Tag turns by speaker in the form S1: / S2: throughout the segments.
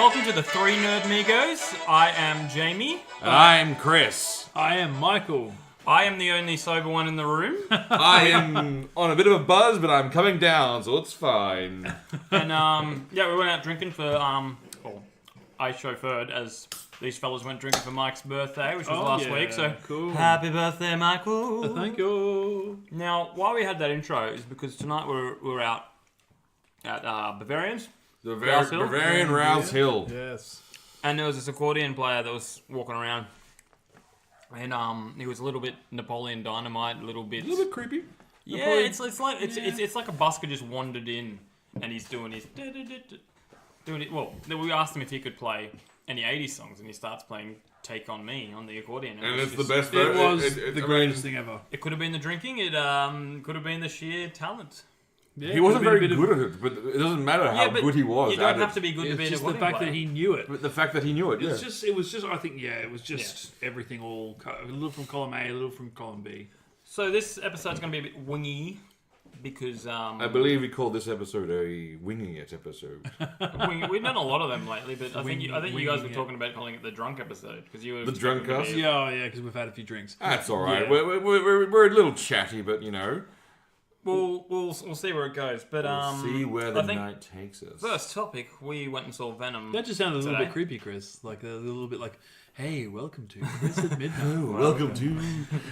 S1: Welcome to the Three Nerd Migos. I am Jamie.
S2: And I'm Chris.
S3: I am Michael.
S1: I am the only sober one in the room.
S2: I am on a bit of a buzz, but I'm coming down, so it's fine.
S1: And we went out drinking for I chauffeured as these fellas went drinking for Mike's birthday, which was last week. So
S3: cool.
S1: Happy birthday, Michael!
S3: Thank you.
S1: Now, why we had that intro is because tonight we're out at Bavarian's.
S2: The
S1: Rouse Hill?
S2: Bavarian Rouse Hill.
S3: Yes.
S1: And there was this accordion player that was walking around. And he was a little bit Napoleon Dynamite, a little bit
S2: creepy.
S1: Yeah, it's like a busker just wandered in and he's doing his doing it. Well, we asked him if he could play any 80s songs and he starts playing Take On Me on the accordion.
S2: And it's the best.
S3: It was the greatest thing ever.
S1: It could have been the drinking. It could have been the sheer talent.
S2: Yeah, he wasn't very good at it, but it doesn't matter how good he was.
S1: You don't have to be good to be
S3: It's
S1: an
S3: just the
S1: accordion
S3: fact
S1: player.
S3: that he knew it.
S2: But the fact that he knew it,
S3: It was just. I think, it was just everything all a little from column A, a little from column B.
S1: So this episode's going to be a bit wingy because
S2: I believe we called this episode a winging it episode.
S1: We've done a lot of them lately, but I think you guys were
S3: winging
S1: talking about calling it the drunk episode because you were
S2: The drunk
S1: expecting
S2: us?
S1: to be-
S3: Yeah, because we've had a few drinks.
S2: That's all right.
S3: Yeah.
S2: We're a little chatty, but you know,
S1: We'll see where it goes, but
S2: we'll see where the
S1: I think
S2: night takes us.
S1: first topic we went and saw Venom.
S3: That just sounded a little
S1: today.
S3: bit creepy, Chris. Like a little bit like, "Hey, welcome to Chris at Midnight."
S2: Oh, welcome to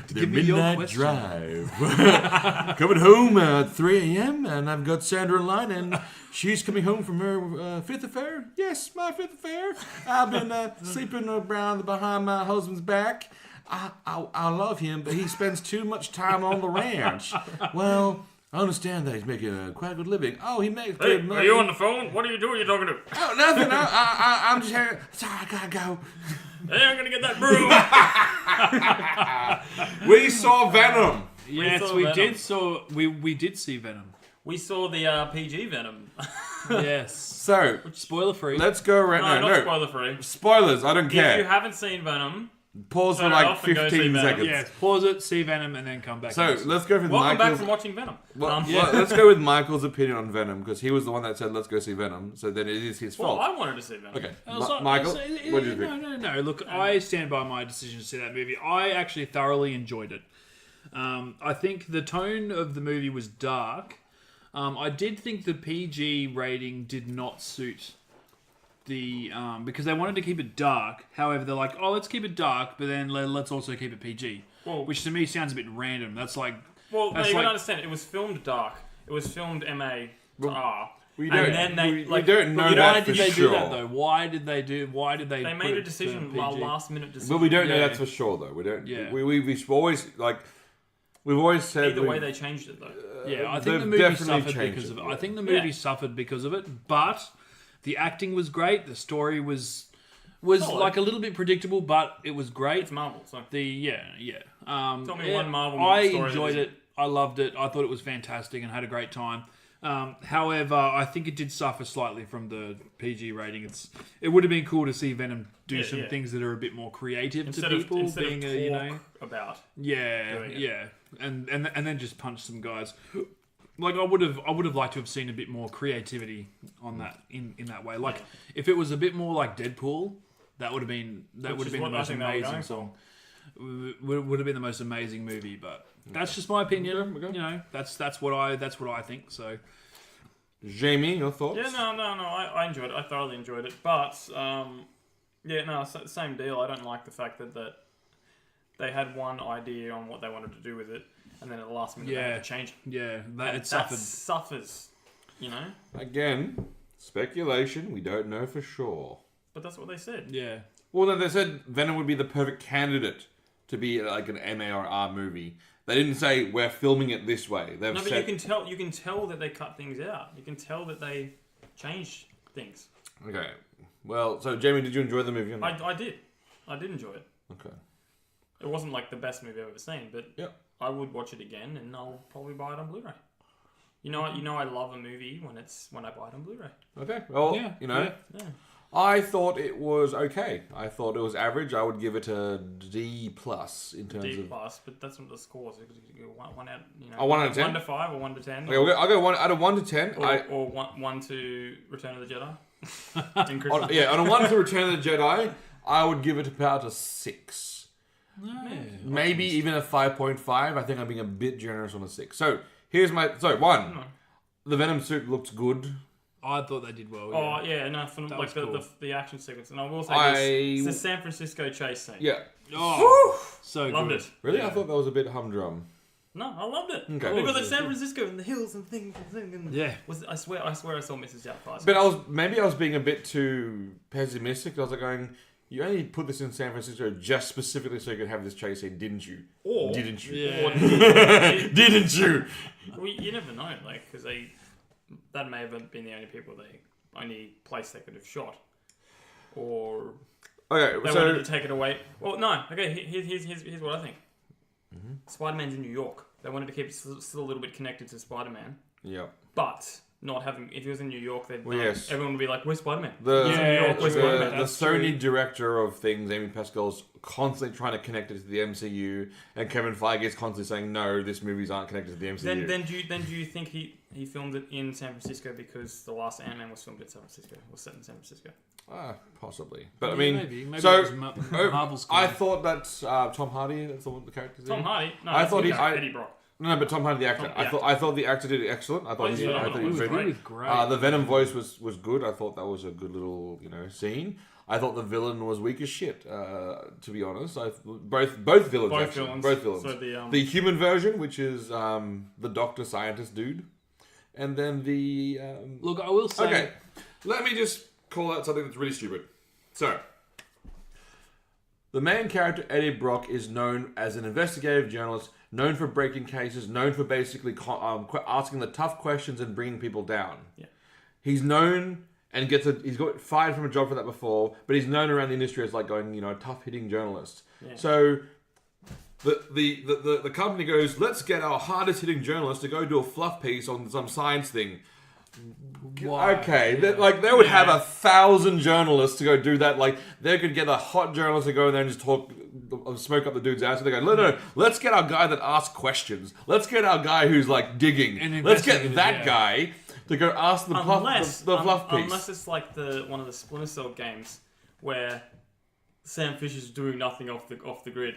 S2: the
S3: Give me your
S2: Midnight
S3: question.
S2: Drive. Coming home at 3 a.m. and I've got Sandra in line and she's coming home from her fifth affair. Yes, my fifth affair. I've been sleeping around behind my husband's back. I love him, but he spends too much time on the ranch. Well, I understand that he's making a quite good living. Oh, he makes good money.
S1: Are you on the phone? What are you doing? You talking to?
S2: Oh, nothing. I'm just here. Sorry, I gotta go.
S1: Hey, I'm gonna get that broom.
S2: We saw Venom.
S3: Yes,
S1: saw
S3: we
S1: Venom.
S3: did. So we did see Venom.
S1: We saw the PG Venom.
S3: Yes.
S2: So,
S3: Spoiler free.
S2: let's go right now.
S1: Not spoiler free.
S2: Spoilers, I don't
S1: If you
S2: care.
S1: haven't seen Venom,
S2: Pause for
S1: turn it
S2: like
S1: off and go see
S2: 15
S1: Venom.
S2: seconds.
S3: Yes. Pause it. See Venom, and then come back.
S2: So,
S3: and
S2: let's go with
S1: welcome back
S2: Michael's...
S1: from watching Venom.
S2: well, let's go with Michael's opinion on Venom, because he was the one that said, let's go see Venom, so then it is his
S1: Well,
S2: fault.
S1: I wanted to see Venom.
S2: Okay,
S3: Michael,
S2: Michael, what do you think?
S3: No. Look, I stand by my decision to see that movie. I actually thoroughly enjoyed it. I think the tone of the movie was dark. I did think the PG rating did not suit the because they wanted to keep it dark. However, they're like, oh, let's keep it dark, but then let's also keep it PG.
S1: Well,
S3: which to me sounds a bit random. That's like,
S1: Well, no,
S3: that's
S1: you
S3: like,
S1: gotta understand. It was filmed dark. It was filmed MA to R.
S2: We
S1: And
S2: don't,
S1: then they,
S2: we
S1: like,
S2: don't know
S3: why
S2: that
S3: did
S2: for
S3: they
S2: sure.
S3: do that though? Why did they?
S1: They
S3: put
S1: made a
S3: it
S1: decision,
S3: to
S1: a
S3: PG?
S1: last minute decision.
S2: But we don't know
S3: Yeah.
S2: that's for sure, though. We don't.
S3: Yeah.
S2: We've always, like... We've always said...
S1: Either way, they changed it though.
S3: Yeah, I think
S2: they've
S3: the movie
S2: definitely
S3: suffered
S2: changed
S3: because
S2: it,
S3: of it.
S2: yeah.
S3: I think the movie
S1: Yeah.
S3: suffered because of it, but the acting was great. The story was like a little bit predictable, but it was great.
S1: It's Marvel, so
S3: Yeah.
S1: Tell me one Marvel
S3: I
S1: story that
S3: enjoyed
S1: isn't.
S3: it. I loved it. I thought it was fantastic and had a great time. However, I think it did suffer slightly from the PG rating. It would have been cool to see Venom do some things that are a bit more creative
S1: instead
S3: to people,
S1: of
S3: being
S1: talk
S3: a, you know,
S1: about.
S3: yeah,
S1: it.
S3: yeah, and then just punch some guys. Like I would have liked to have seen a bit more creativity on that in that way. Like if it was a bit more like Deadpool, that would have been the
S1: Which is
S3: most
S1: what I think they were
S3: amazing
S1: going
S3: song. Would have been the most amazing movie, but that's just my opinion.
S2: Okay.
S3: You know, that's what I think. So
S2: Jamie, your thoughts?
S1: Yeah, no. I enjoyed it. I thoroughly enjoyed it. But same deal. I don't like the fact that they had one idea on what they wanted to do with it, and then at the last minute they had to change it.
S3: yeah,
S1: And
S3: it suffered.
S1: suffers, you know.
S2: Again, speculation. We don't know for sure.
S1: But that's what they said.
S3: Yeah,
S2: Well, no, they said Venom would be the perfect candidate to be like an MA or R movie. They didn't say we're filming it this way. They've
S1: No, but
S2: said...
S1: you can tell that they cut things out. You can tell that they changed things.
S2: Okay. Well, so Jamie, did you enjoy the movie or not?
S1: I did enjoy it.
S2: Okay.
S1: It wasn't like the best movie I've ever seen, but
S2: Yep.
S1: I would watch it again, and I'll probably buy it on Blu-ray. You know I love a movie when I buy it on Blu-ray.
S2: Okay. Well,
S3: Yeah,
S2: you know,
S1: Yeah.
S2: I thought it was okay. I thought it was average. I would give it a D plus in terms
S1: D
S2: of...
S1: plus, but that's not the scores. You go one out, you know.
S2: Oh, 1 out of 10?
S1: 1 to 5 or 1 to 10.
S2: Okay, I'll go 1 out of 1 to 10.
S1: Or 1 to Return of the Jedi. In Christmas.
S2: On a 1 to Return of the Jedi, I would give it about a 6. Maybe even a 5.5. I think I'm being a bit generous on a 6. So here's my... So, 1. The Venom suit looks good.
S3: I thought they did well.
S1: Oh, yeah, no, from
S3: That
S1: like
S3: was cool.
S1: the action sequence. And I will say it's the San Francisco chase scene.
S2: Yeah.
S3: Oh, so
S1: Loved
S3: good.
S1: it.
S2: Really?
S3: Yeah.
S2: I thought that was a bit humdrum.
S1: No, I loved it.
S2: Okay.
S1: We've got the San Francisco and the hills and things. And
S3: Yeah.
S1: I swear I saw Mrs. Doubtfire.
S2: But I was being a bit too pessimistic. I was like going, you only put this in San Francisco just specifically so you could have this chase scene, didn't you?
S1: Or
S2: didn't you?
S3: Yeah.
S2: Didn't you?
S1: Well, you never know, like, because that may have been the only place they could have shot, or
S2: Okay,
S1: they
S2: so
S1: wanted to take it away. Well, no. Okay, here's what I think. Spider-Man's in New York. They wanted to keep it still a little bit connected to Spider-Man,
S2: yeah.
S1: but not having. If he was in New York, then
S2: Yes.
S1: everyone would be like, "Where's Spider-Man?"
S2: The
S1: That's
S2: Sony
S1: true.
S2: director of things, Amy Pascal's constantly trying to connect it to the MCU, and Kevin Feige is constantly saying, "No, these movies aren't connected to the MCU."
S1: Then do you think he filmed it in San Francisco because the last Ant-Man was filmed in San Francisco, was set in San Francisco?
S2: Possibly, but I
S3: Yeah,
S2: mean,
S3: maybe
S2: so
S3: it was Marvel's
S2: I
S3: good.
S2: thought that Tom Hardy, that's the character's
S1: Tom
S2: name.
S1: Hardy. No,
S2: I thought
S1: Eddie Brock.
S2: No, but Tom Hardy, the actor.
S1: Tom-
S2: I thought the actor did excellent. I thought
S1: he's
S2: he
S1: phenomenal.
S2: was
S1: He
S2: very
S1: was
S2: good.
S3: great.
S2: The Venom voice was good. I thought that was a good little scene. I thought the villain was weak as shit. To be honest, both villains.
S1: Both
S2: actually.
S1: villains.
S2: Both villains.
S1: So
S2: The human version, which is the doctor scientist dude, and then the
S3: Look, I will say.
S2: okay. Let me just call out something that's really stupid. So, the main character, Eddie Brock, is known as an investigative journalist, known for breaking cases, known for basically asking the tough questions and bringing people down.
S1: Yeah.
S2: He's known and he's got fired from a job for that before, but he's known around the industry as like going, a tough hitting journalist.
S1: Yeah.
S2: So the company goes, let's get our hardest hitting journalist to go do a fluff piece on some science thing.
S3: Why?
S2: Okay, they would have 1,000 journalists to go do that. Like, they could get a hot journalist to go in there and just smoke up the dude's ass. So they go, no, let's get our guy that asks questions. Let's get our guy who's like digging. Let's get that guy to go ask the fluff piece.
S1: Unless it's like one of the Splinter Cell games where Sam Fisher's doing nothing off the grid,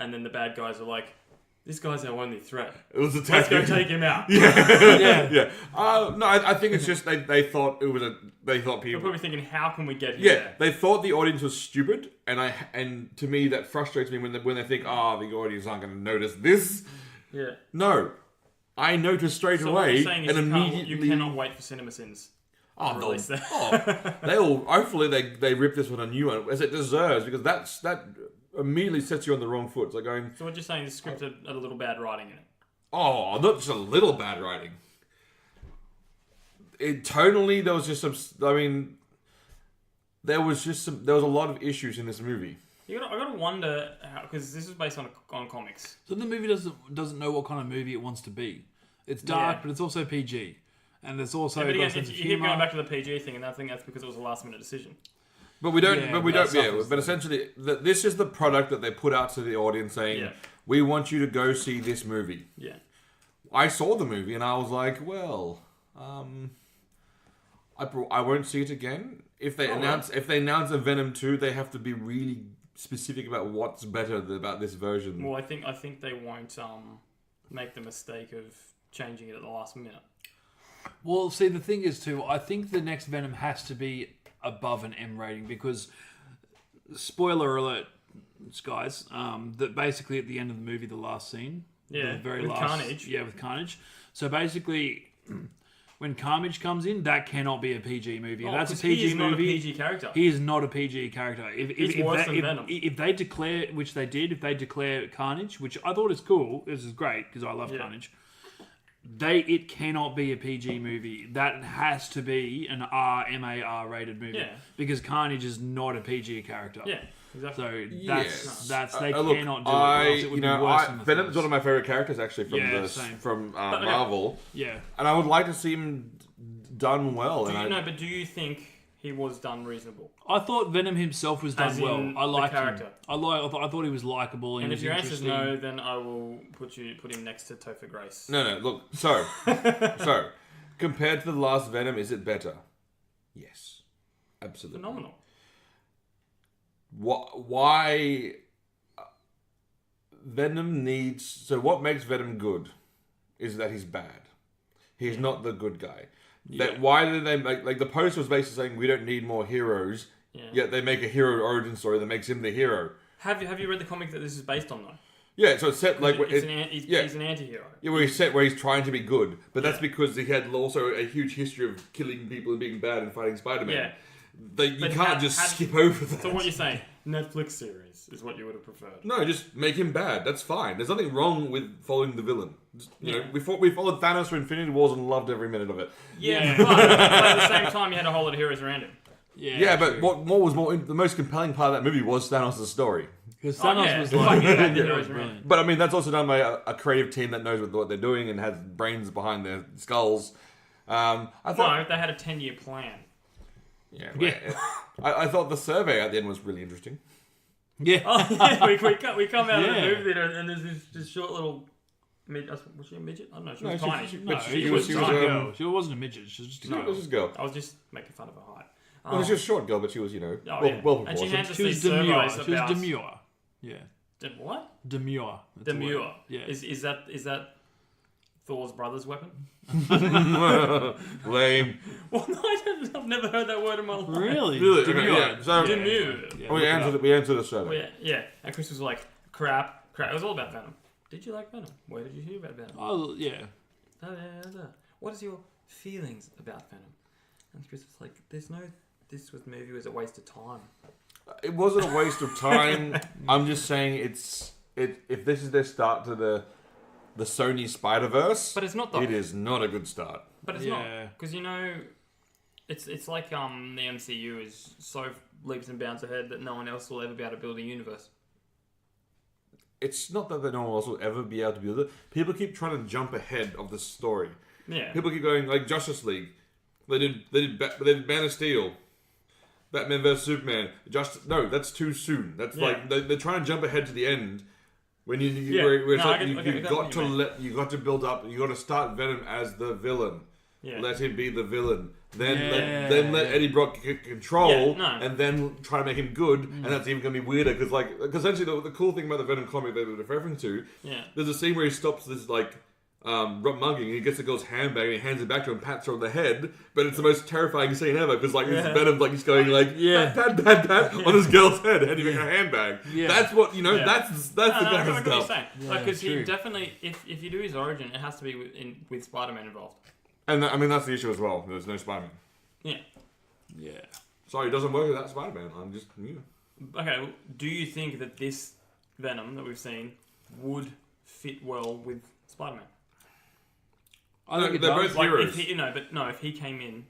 S1: and then the bad guys are like, "This guy's our only threat.
S2: It was
S1: Let's go take him out."
S2: Yeah. No, I think it's just they thought they thought
S1: They're
S2: people.
S1: probably thinking, "How can we get him
S2: Yeah,
S1: there?"
S2: they thought the audience was stupid, and to me that frustrates me when they think, the audience aren't going to notice this.
S1: Yeah.
S2: No, I noticed straight
S1: So what
S2: away
S1: you're saying is
S2: and immediately.
S1: you cannot wait for CinemaSins. Release that.
S2: They'll hopefully they rip this one a new one as it deserves, because that immediately sets you on the wrong foot. It's like going,
S1: So what you're saying is the script had a little bad writing in it.
S2: oh, not just a little bad writing. Tonally, there was just some. I mean, there was a lot of issues in this movie.
S1: I gotta wonder how, because this is based on comics.
S3: So the movie doesn't know what kind of movie it wants to be. It's dark,
S1: Yeah.
S3: but it's also PG, and it's also
S1: But
S3: got a
S1: again,
S3: sense of
S1: you keep
S3: humor.
S1: going back to the PG thing, and I think that's because it was a last minute decision.
S2: But we don't.
S3: Yeah,
S2: but we
S3: that
S2: don't. Yeah.
S3: suffers,
S2: But
S3: though.
S2: essentially, this is the product that they put out to the audience, saying,
S1: Yeah.
S2: "We want you to go see this movie."
S1: Yeah.
S2: I saw the movie and I was like, well, I won't see it again. If they announce a Venom 2, they have to be really specific about what's better about this version.
S1: Well, I think they won't make the mistake of changing it at the last minute.
S3: Well, see, the thing is too, I think the next Venom has to be above an M rating because, spoiler alert, guys, that basically at the end of the movie, the last scene,
S1: Yeah,
S3: the very
S1: with
S3: last,
S1: Carnage.
S3: Yeah, with Carnage. So basically, when Carnage comes in, that cannot be a PG movie. If that's a
S1: 'cause
S3: PG
S1: he is not a
S3: movie.
S1: PG character.
S3: He is not a PG character.
S1: He's worse than Venom.
S3: If they declare, which they did, if they declare Carnage, which I thought is cool, this is great because I love Carnage. It cannot be a PG movie. That has to be an MAR rated movie.
S1: Yeah.
S3: Because Carnage is not a PG character.
S1: Yeah, exactly.
S3: So that's they
S2: Look,
S3: cannot do it. Or else it would be worse than the
S2: Venom's
S3: first.
S2: one of my favorite characters actually
S3: Same.
S2: from
S1: okay.
S2: Marvel,
S3: Yeah.
S2: and I would like to see him done well.
S1: But do you think he was done reasonable?
S3: I thought Venom himself was done
S1: As
S3: well.
S1: in
S3: I liked
S1: the
S3: him.
S1: character?
S3: I thought he was likable.
S1: And
S3: he
S1: if
S3: was
S1: your answer's
S3: interesting.
S1: no, then I will put him next to Topher Grace.
S2: No, look. So compared to the last Venom, is it better? Yes. Absolutely.
S1: Phenomenal.
S2: Why Venom needs... So what makes Venom good is that he's bad. He's not the good guy. That why did they make... Like, the post was basically saying, we don't need more heroes, yet they make a hero origin story that makes him the hero.
S1: Have you read the comic that this is based on, though?
S2: Yeah, so it's set like...
S1: He's an anti-hero.
S2: Yeah, where he's set where he's trying to be good. But that's because he had also a huge history of killing people and being bad and fighting Spider-Man.
S1: Yeah.
S2: You can't just skip over that.
S1: So what you're saying, Netflix series is what you would have preferred.
S2: No, just make him bad. That's fine. There's nothing wrong with following the villain. Just, you know, we followed Thanos for Infinity Wars and loved every minute of it.
S1: Yeah, but at the same time, you had a whole lot of heroes around him.
S2: Yeah, but what was the most compelling part of that movie was Thanos' story.
S3: Because Thanos was like...
S1: brilliant.
S2: But I mean, that's also done by a creative team that knows what they're doing and has brains behind their skulls. I thought
S1: they had a 10-year plan.
S2: Yeah, I thought the survey at the end was really interesting.
S3: Yeah.
S1: We come out of the movie theater and there's this short little... Was she a midget? I don't know. She was tiny.
S3: She was a girl. She wasn't a midget. She was just a girl.
S2: She was just a girl.
S1: I was just making fun of her height.
S2: Well, she was a short girl, but she was, well proportioned.
S1: And she hands us
S3: She was
S1: these surveys
S3: demure. She was
S1: about...
S3: demure. Yeah.
S1: What?
S3: Demure.
S1: Demure.
S3: Yeah.
S1: Is that Thor's brother's weapon?
S2: Lame.
S1: Well, no, I've never heard that word in my life.
S3: Really?
S2: Demure. Yeah. So,
S1: Demure.
S3: Yeah,
S2: we answered the survey.
S1: Well, yeah. And Chris was like, crap. It was all about Venom. Did you like Venom? Where did you hear about Venom?
S3: Oh, yeah.
S1: What is your feelings about Venom? And Chris was like, this movie was a waste of time.
S2: It wasn't a waste of time. I'm just saying if this is their start to the Sony Spider-Verse,
S1: but it's not though.
S2: It is not a good start.
S1: But it's not, because it's like the MCU is so leaps and bounds ahead that no one else will ever be able to build a universe.
S2: It's not that no one else will ever be able to build it. People keep trying to jump ahead of the story.
S1: Yeah.
S2: People keep going like Justice League. They did Man of Steel. Batman vs Superman. No, that's too soon. That's like they're trying to jump ahead to the end. When you got to build up. You got to start Venom as the villain.
S1: Yeah.
S2: Let him be the villain. Then let Eddie Brock get control, and then try to make him good. And that's even going to be weirder because essentially the cool thing about the Venom comic that we're referring to, there's a scene where he stops this mugging, and he gets the girl's handbag and he hands it back to her and pats her on the head, but it's the most terrifying scene ever because Venom he's going pat on this girl's head handing her handbag. That's what that's the kind of stuff.
S1: Because he definitely, if you do his origin, it has to be with Spider-Man involved.
S2: And that's the issue as well. There's no Spider-Man.
S3: Yeah.
S2: Sorry, it doesn't work without Spider-Man. I'm just
S1: Okay, well, do you think that this Venom that we've seen would fit well with Spider-Man?
S3: I think
S2: they're both heroes.
S1: If he came in,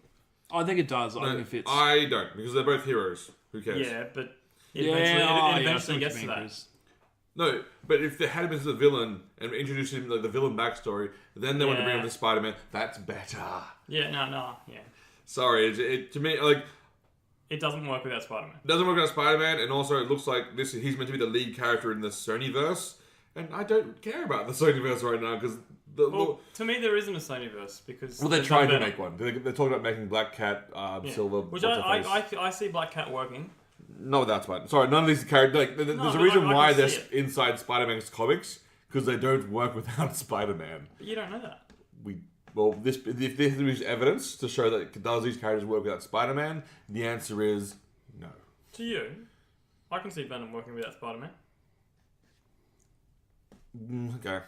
S3: I think it does. I think it fits.
S2: I don't, because they're both heroes. Who cares?
S1: Yeah, but it eventually gets to that.
S2: No, but if they had him as a villain and introduced him the villain backstory, then they want to bring him to Spider-Man. That's better.
S1: Yeah, no.
S2: Sorry, to me
S1: it doesn't work without Spider-Man.
S2: It doesn't work without Spider-Man, and also it looks like he's meant to be the lead character in the Sonyverse, and I don't care about the Sonyverse right now because.
S1: To me, there isn't a Sonyverse because...
S2: Well, they're trying to make one. They're talking about making Black Cat, Silver...
S1: Which I see Black Cat working.
S2: No, that's fine. Sorry, none of these characters... there's a reason why they're inside Spider-Man's comics, because they don't work without Spider-Man.
S1: But you don't know that.
S2: If there is evidence to show that does these characters work without Spider-Man, the answer is no.
S1: To you, I can see Venom working without Spider-Man.
S2: Okay.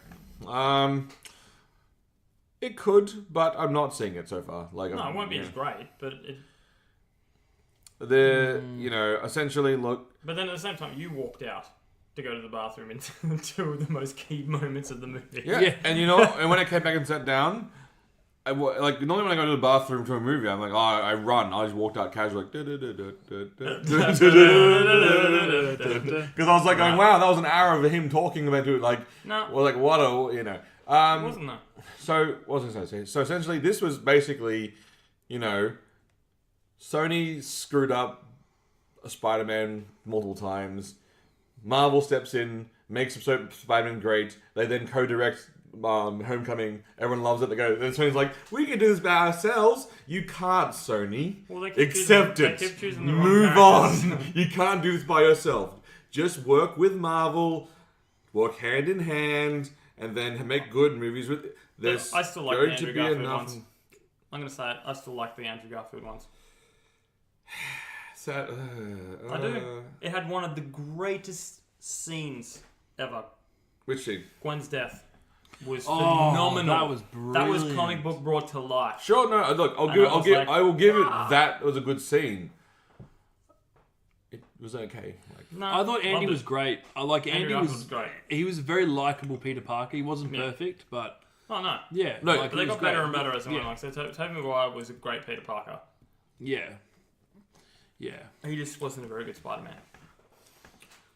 S2: It could, but I'm not seeing it so far. It
S1: won't be as great, but it...
S2: Essentially, look...
S1: But then at the same time, you walked out to go to the bathroom in two of the most key moments of the movie.
S2: Yeah. And and when I came back and sat down, normally when I go to the bathroom to a movie, I'm like, I run. I just walked out casually, because I was like going, wow, that was an hour of him talking about it, what
S1: It wasn't that.
S2: So, what was I going to say? So, essentially, this was basically, Sony screwed up a Spider-Man multiple times. Marvel steps in, makes Spider-Man great. They then co-direct Homecoming. Everyone loves it. They go. Then Sony's like, we can do this by ourselves. You can't, Sony.
S1: Well, they keep
S2: Accept
S1: choosing,
S2: it.
S1: They keep choosing the wrong
S2: Move
S1: characters.
S2: on. You can't do this by yourself. Just work with Marvel. Work hand in hand, and then make good movies with. There's
S1: I still like
S2: going
S1: the
S2: to
S1: Andrew
S2: be
S1: Garfield
S2: enough.
S1: ones. I'm gonna say it. I still like the Andrew Garfield ones.
S2: Sad,
S1: I do. It had one of the greatest scenes ever.
S2: Which scene?
S1: Gwen's death was
S3: Oh,
S1: phenomenal.
S3: that was
S1: That was
S3: brilliant.
S1: comic book brought to life.
S2: Sure, no. Look, I will give it. That was a good scene. It was okay.
S1: No,
S3: I thought Andy
S1: loved
S3: was
S1: it.
S3: great. I like
S1: Andrew
S3: Andy
S1: Garfield
S3: was
S1: was great.
S3: He was a very likable Peter Parker. He wasn't
S1: Yeah.
S3: perfect, but
S1: Oh no.
S3: yeah,
S2: No,
S3: like,
S1: But they
S3: he was
S1: got better
S3: great.
S1: and better as it went
S3: Yeah.
S1: along. So Tobey Maguire was a great Peter Parker.
S3: Yeah, yeah,
S1: He just wasn't a very good Spider-Man.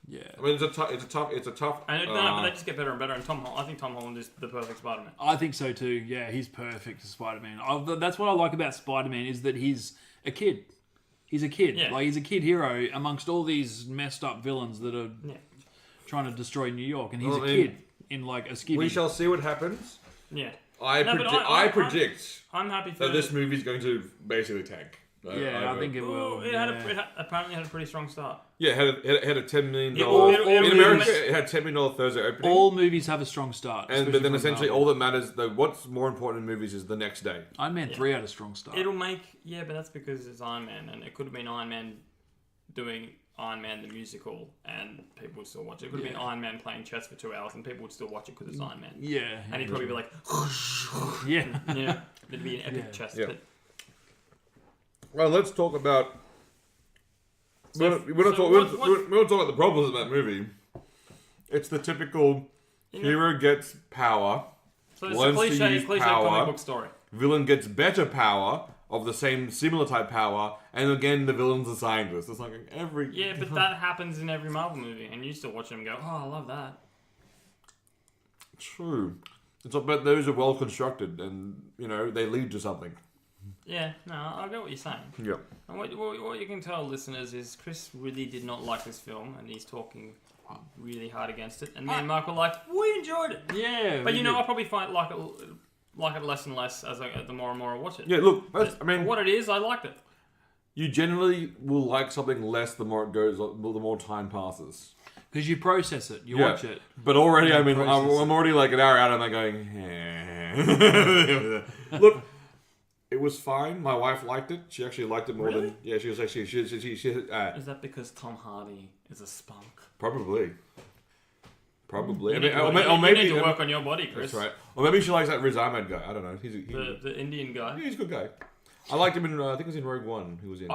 S3: yeah.
S2: I mean, it's a tough.
S1: And but they just get better and better. And I think Tom Holland is the perfect Spider-Man.
S3: I think so too. Yeah, he's perfect as Spider-Man. That's what I like about Spider-Man is that he's a kid. He's a kid.
S1: Yeah.
S3: Like he's a kid hero amongst all these messed up villains that are
S1: Yeah.
S3: trying to destroy New York, and he's
S2: Well,
S3: a
S2: I mean,
S3: kid in like a skivvy.
S2: we shall see what happens.
S1: Yeah.
S2: I
S1: No, but
S2: predict
S1: I'm happy for
S2: that this movie is going to basically tank.
S3: Yeah, I think it will.
S1: It
S3: yeah.
S1: apparently had a pretty strong start.
S2: Yeah, it had a $10 million.
S1: It'll
S2: in
S1: be
S2: America,
S1: the-
S2: it had $10 million Thursday opening.
S3: All movies have a strong start,
S2: But
S3: especially
S2: then
S3: for
S2: essentially
S3: Marvel.
S2: all that matters, though, what's more important in movies is the next day.
S3: Iron Man 3 had a strong start.
S1: It'll make but that's because it's Iron Man, and it could have been Iron Man doing Iron Man the musical, and people would still watch it. It could have been Iron Man playing chess for 2 hours, and people would still watch it because it's Iron Man.
S3: Yeah,
S1: And he'd probably be like,
S3: yeah.
S1: yeah, it'd be an epic
S3: Yeah.
S1: chess.
S2: Yeah.
S1: But
S2: Well, let's talk about. We want to talk about the problems of that movie. It's the typical hero gets power,
S1: so it's a
S2: Learns to
S1: cliche
S2: use
S1: comic
S2: power.
S1: book story.
S2: villain gets better power of the same similar type power, and again the villain's a scientist. It's like every
S1: Yeah, but that happens in every Marvel movie, and you still watch them and go, oh, I love that.
S2: True. But those are well constructed, and they lead to something.
S1: Yeah, no, I get what you're saying.
S2: Yeah.
S1: And what you can tell listeners is Chris really did not like this film, and he's talking really hard against it. And me and Mark were like, we enjoyed it.
S3: Yeah.
S1: But I probably find like it less and less as the more and more I watch it.
S2: Yeah. Look,
S1: But
S2: I mean,
S1: for what it is, I liked it.
S2: you generally will like something less the more it goes, the more time passes.
S3: Because you process it, you watch it.
S2: But already,
S3: Yeah,
S2: I mean,
S3: process
S2: I'm already like an hour out, and I'm going. Look, it was fine. My wife liked it. She actually liked it more
S1: Really?
S2: than. Yeah, she was actually. She
S1: Is that because Tom Hardy is a spunk?
S2: probably.
S1: You
S2: I
S1: need
S2: mean,
S1: to,
S2: or maybe
S1: you need to work on your body, Chris.
S2: That's right. Or maybe she likes that Riz Ahmed guy. I don't know.
S1: The Indian guy.
S2: He's a good guy. I liked him in. I think it was in Rogue One. He was in.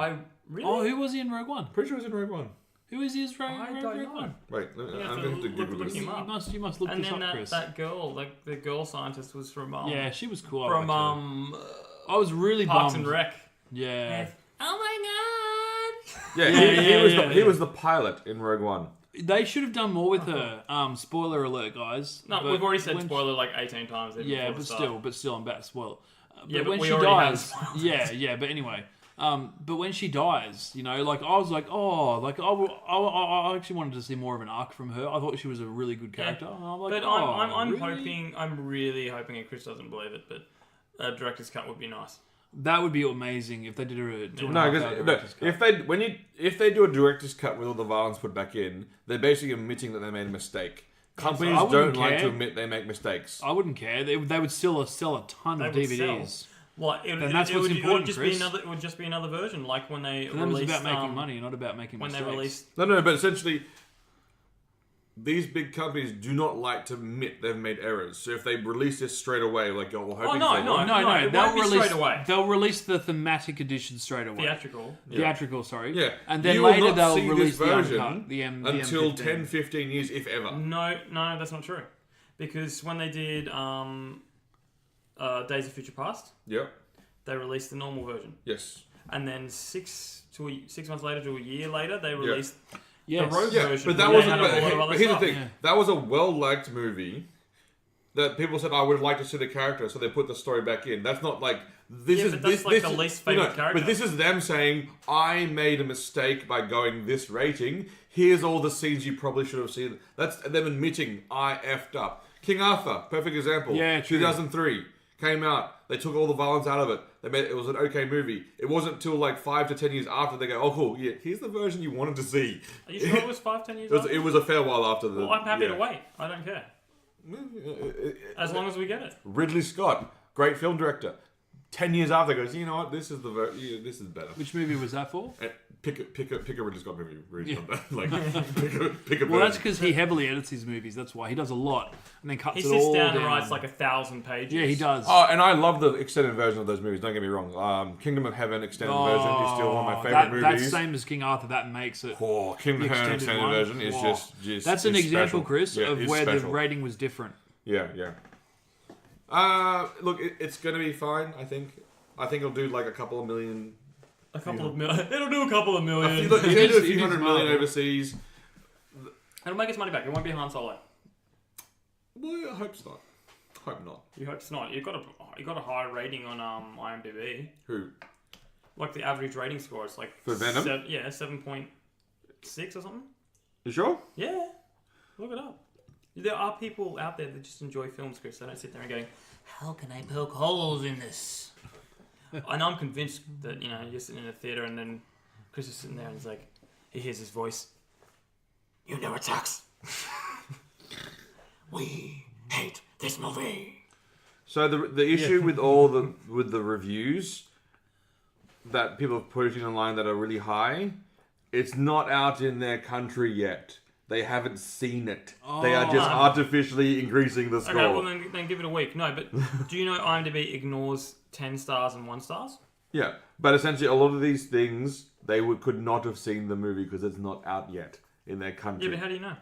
S1: Really?
S3: Oh, who was he in Rogue One?
S2: Pretty sure he was in Rogue One.
S3: Who is he in Rogue
S1: I don't know.
S3: One?
S2: Wait,
S1: You
S2: I'm
S1: have to
S2: going to Google
S1: look
S2: this.
S1: him up.
S3: You must look
S1: And
S3: this
S1: then
S3: up, Chris.
S1: that girl, like the girl scientist, was from
S3: Yeah, she was cool. I
S1: from
S3: liked her. I was really
S1: Parks
S3: bummed.
S1: and Rec.
S3: Yeah.
S1: Oh my god!
S2: Yeah, he was the pilot in Rogue One.
S3: They should have done more with her. Spoiler alert, guys.
S1: No,
S3: But
S1: we've already said
S3: when
S1: spoiler like 18 times. even
S3: Yeah,
S1: before the
S3: but
S1: start.
S3: still, I'm about to spoil.
S1: Yeah, but
S3: when
S1: we
S3: she
S1: already have
S3: dies,
S1: spoiled
S3: yeah. But anyway, but when she dies, like I was like, oh, like I actually wanted to see more of an arc from her. I thought she was a really good character. And I'm like,
S1: But
S3: oh,
S1: I'm
S3: really?
S1: I'm really hoping, and Chris doesn't believe it, but a director's cut would be nice.
S3: That would be amazing if they did a
S2: No, because if they do a director's cut with all the violence put back in, they're basically admitting that they made a mistake. Companies
S3: I wouldn't
S2: don't like
S3: care.
S2: to admit they make mistakes.
S3: I wouldn't care. They would still sell a ton of
S1: They would
S3: DVDs.
S1: Well, it
S3: that's what's important,
S1: just
S3: Chris.
S1: it would just be another version, like when they
S3: For them, it's
S1: released
S3: about making money, not about making
S1: when
S3: mistakes.
S1: they released.
S2: No, but essentially, these big companies do not like to admit they've made errors. So if they release this straight away, like you're hoping
S1: no,
S2: for,
S1: no.
S3: No,
S1: it
S3: they'll
S1: won't be
S3: release
S1: straight away.
S3: They'll release the thematic edition straight away.
S1: Theatrical.
S3: Theatrical, sorry.
S2: Yeah.
S3: And then
S2: You will
S3: later
S2: not
S3: they'll
S2: see this
S3: release the
S2: version
S3: uncut, the
S2: until
S3: M15.
S2: 10, 15 years, if ever.
S1: No, that's not true. Because when they did Days of Future Past,
S2: Yep.
S1: they released the normal version,
S2: Yes.
S1: and then 6 months later to a year later, they released
S3: Yes.
S1: the Rogue
S2: Yeah,
S1: version.
S2: but that
S1: where
S2: wasn't.
S1: they had a lot of
S2: But
S1: other
S2: here's the
S1: stuff.
S2: thing: that was a well-liked movie that people said, "I would like to see the character," so they put the story back in. That's not like this
S1: Yeah,
S2: is
S1: but that's
S2: this.
S1: like
S2: this
S1: the
S2: is-
S1: least favourite character.
S2: But this is them saying, "I made a mistake by going this rating. Here's all the scenes you probably should have seen." That's them admitting I effed up. King Arthur, perfect example.
S3: Yeah, true.
S2: 2003 came out. They took all the violence out of it. They made it was an okay movie. It wasn't until like 5 to 10 years after they go, oh cool, yeah, here's the version you wanted to see.
S1: Are you sure it was 5-10 years?
S2: It was a fair while after the.
S1: Well, I'm happy
S2: yeah.
S1: to wait. I don't care. As long as we get it.
S2: Ridley Scott, great film director. 10 years after, goes, you know what? This is this is better.
S3: Which movie was that for?
S2: Pick a Ridley Scott movie. Really like pick a.
S3: Well, that's because he heavily edits his movies. That's why he does a lot and then cuts
S1: He
S3: it
S1: sits
S3: all
S1: down
S3: down.
S1: and writes like 1,000 pages.
S3: Yeah, he does.
S2: Oh, and I love the extended version of those movies. Don't get me wrong. Kingdom of Heaven extended version is still one of my favorite movies.
S3: That's the same as King Arthur. That makes it.
S2: Oh, Kingdom of Heaven extended
S3: one.
S2: version is just.
S3: That's an
S2: it's
S3: example,
S2: special.
S3: Chris,
S2: Yeah,
S3: of
S2: it's
S3: where the
S2: special.
S3: rating was different.
S2: Yeah. Look, it's gonna be fine. I think it'll do like a couple of million.
S1: A couple of million. It'll do a couple of million.
S2: Look, it'll do a
S3: It
S2: few
S3: is
S2: hundred million
S3: Marvel.
S2: overseas.
S1: It'll make its money back. It won't be Han Solo.
S2: Well, I hope it's not. Hope not.
S1: You hope it's not. You got a high rating on IMDb.
S2: Who?
S1: Like the average rating score, it's like
S2: For Venom?
S1: 7.6 or something.
S2: You sure?
S1: Yeah, look it up. There are people out there that just enjoy films, Chris. They don't sit there and going, "How can I poke holes in this?" And I'm convinced that you're sitting in a theater and then Chris is sitting there and he's like, he hears his voice. You know it sucks. We hate this movie.
S2: So the issue with all the reviews that people are putting online that are really high, it's not out in their country yet. They haven't seen it. They are just artificially increasing the score.
S1: Okay, well then give it a week. No, but do you know IMDb ignores 10 stars and 1 stars?
S2: Yeah, but essentially a lot of these things could not have seen the movie because it's not out yet in their country.
S1: Yeah, but how do you know?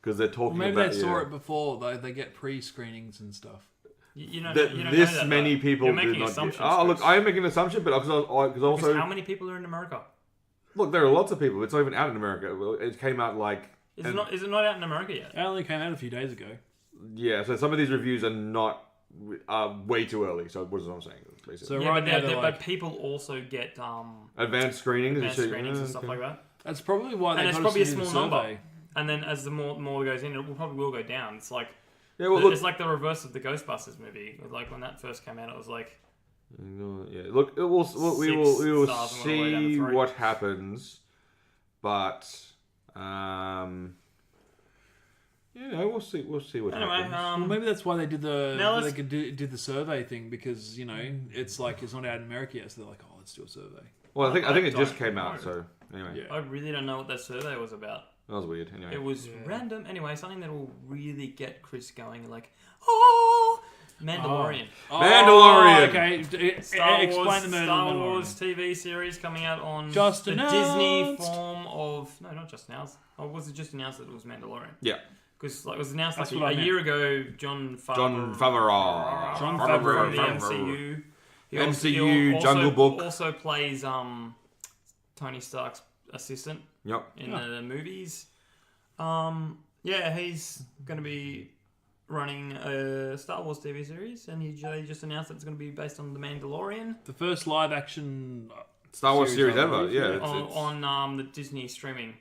S2: Because they're talking
S3: Maybe
S2: about
S3: they saw it before, though. They get pre-screenings and stuff.
S1: You don't
S2: that
S1: know
S2: this
S1: that,
S2: many
S1: though.
S2: people
S1: You're
S2: do
S1: making
S2: not.
S1: assumptions,
S2: Oh, look,
S1: Chris.
S2: I am making an assumption, but because also
S1: Because how many people are in America?
S2: look, there are lots of people. It's not even out in America. It came out like
S1: Is it not out in America yet?
S3: It only came out a few days ago.
S2: yeah. So some of these reviews are way too early. So what is what I'm saying? Basically.
S3: So
S1: Yeah,
S3: right now,
S1: but people also get
S2: Advanced screenings,
S1: and stuff like that.
S3: that's probably why they
S1: And it's
S3: got
S1: probably a
S3: us into
S1: small
S3: the
S1: number.
S3: survey.
S1: And then as the more goes in, it probably will go down. It's like
S2: yeah. Well, look.
S1: it's like the reverse of the Ghostbusters movie. Like when that first came out, it was like
S2: Yeah. Look. We will
S1: stars
S2: see
S1: and went all the way down to 3.
S2: what happens, but we'll see what
S1: anyway.
S2: happens.
S3: Well, maybe that's why they did
S1: Now
S3: they
S1: let's-
S3: could do the survey thing because it's like it's not out in America yet, so they're like, oh, let's do a survey.
S2: Well, I think it just
S1: don't
S2: came out.
S1: know.
S2: So anyway,
S3: Yeah.
S1: I really don't know what that survey was about.
S2: that was weird. Anyway,
S1: It was
S3: Yeah.
S1: random. Anyway, something that will really get Chris going. Like, oh, Mandalorian.
S2: Mandalorian!
S3: Oh, okay.
S1: Star
S3: Explain
S1: Wars,
S3: the
S1: Star
S3: Mandalorian.
S1: Wars TV series coming out on
S3: Just
S1: the
S3: announced.
S1: Disney form of not just announced. Or was it just announced that it was Mandalorian?
S2: yeah.
S1: Because it was announced
S3: That's
S1: like
S3: what I
S1: a
S3: meant.
S1: year ago. John
S2: Favreau.
S3: John
S1: from
S3: Favreau.
S1: the MCU.
S2: MCU,
S1: also
S2: Jungle Book.
S1: Also plays Tony Stark's assistant
S2: Yep.
S1: in the movies. Yeah, he's going to be running a Star Wars TV series, and he just announced that it's going to be based on The Mandalorian
S3: The first live action
S2: Star Wars series
S3: I
S2: ever.
S3: believe,
S2: Yeah.
S3: yeah.
S1: on the Disney streaming.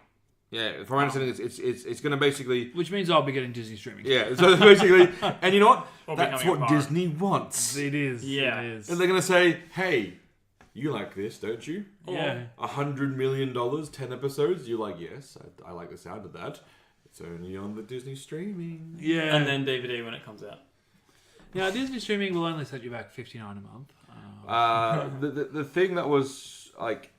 S2: Yeah. From my understanding, it's going to basically.
S3: which means I'll be getting Disney streaming.
S2: Yeah. So basically, and you know what?
S1: Or
S2: That's
S1: becoming a
S2: what
S1: pirate.
S2: Disney wants.
S3: It is.
S1: Yeah.
S3: It is.
S2: And they're going to say, "Hey, you like this, don't you?
S3: Yeah.
S2: $100 million, 10 episodes. You're like, yes, I like the sound of that. It's only on the Disney streaming.
S3: Yeah.
S1: And then DVD when it comes out.
S3: Now, Disney streaming will only set you back $59 a month.
S2: The thing that was like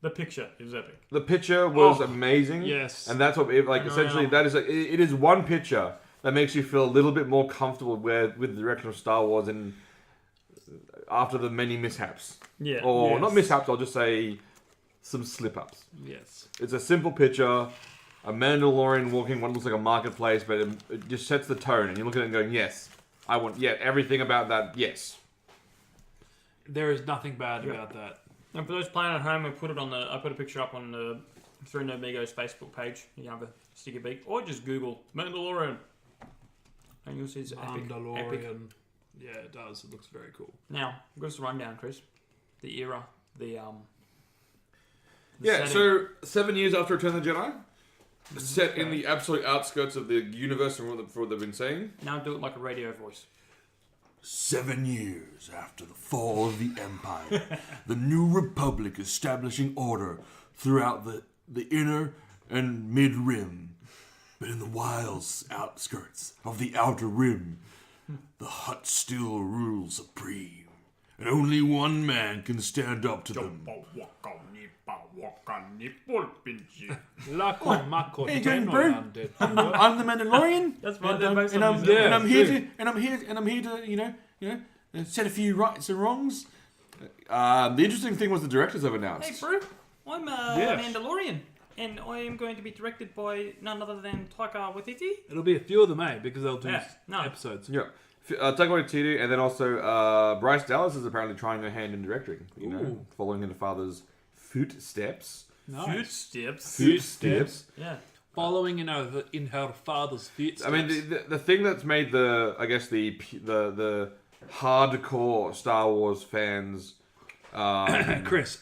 S1: The picture is epic.
S2: the picture was
S3: Oh,
S2: amazing.
S3: yes.
S2: and that's what essentially that is it is one picture that makes you feel a little bit more comfortable with the direction of Star Wars and after the many mishaps.
S1: Yeah.
S2: Or
S3: Yes.
S2: not mishaps, I'll just say some slip-ups.
S3: Yes.
S2: It's a simple picture, a Mandalorian walking what looks like a marketplace, but it just sets the tone, and you look at it and going, yes, I want, everything about that, yes.
S3: There is nothing bad about that.
S1: And for those playing at home, I put a picture up on the Through No Migos Facebook page. You can have a sticky beak, or just Google Mandalorian, and you'll see it's epic.
S3: Mandalorian. Yeah, it does. It looks very cool.
S1: Now, give us a rundown, Chris. The era, the
S2: Yeah,
S1: setting.
S2: so 7 years after Return of the Jedi, set in the absolute outskirts of the universe from what they've been saying.
S1: Now do it like a radio voice.
S2: 7 years after the fall of the Empire, the New Republic establishing order throughout the inner and mid-rim. But in the wild outskirts of the outer rim, the Hutt still rules supreme. And only one man can stand up to them. Hey, again, bro. I'm the Mandalorian.
S1: That's right.
S2: And I'm here to set a few rights and wrongs. The interesting thing was the directors have announced.
S1: Hey, bro. I'm a Mandalorian, and I am going to be directed by none other than Taika Waititi.
S3: It'll be a few of them, because they'll do episodes.
S2: Yeah. Taika Waititi, and then also Bryce Dallas is apparently trying her hand in directing. Following in her father's footsteps.
S3: Nice.
S1: Footsteps. Yeah.
S3: Following in her father's footsteps.
S2: I mean, the thing that's made the hardcore Star Wars fans,
S3: Chris,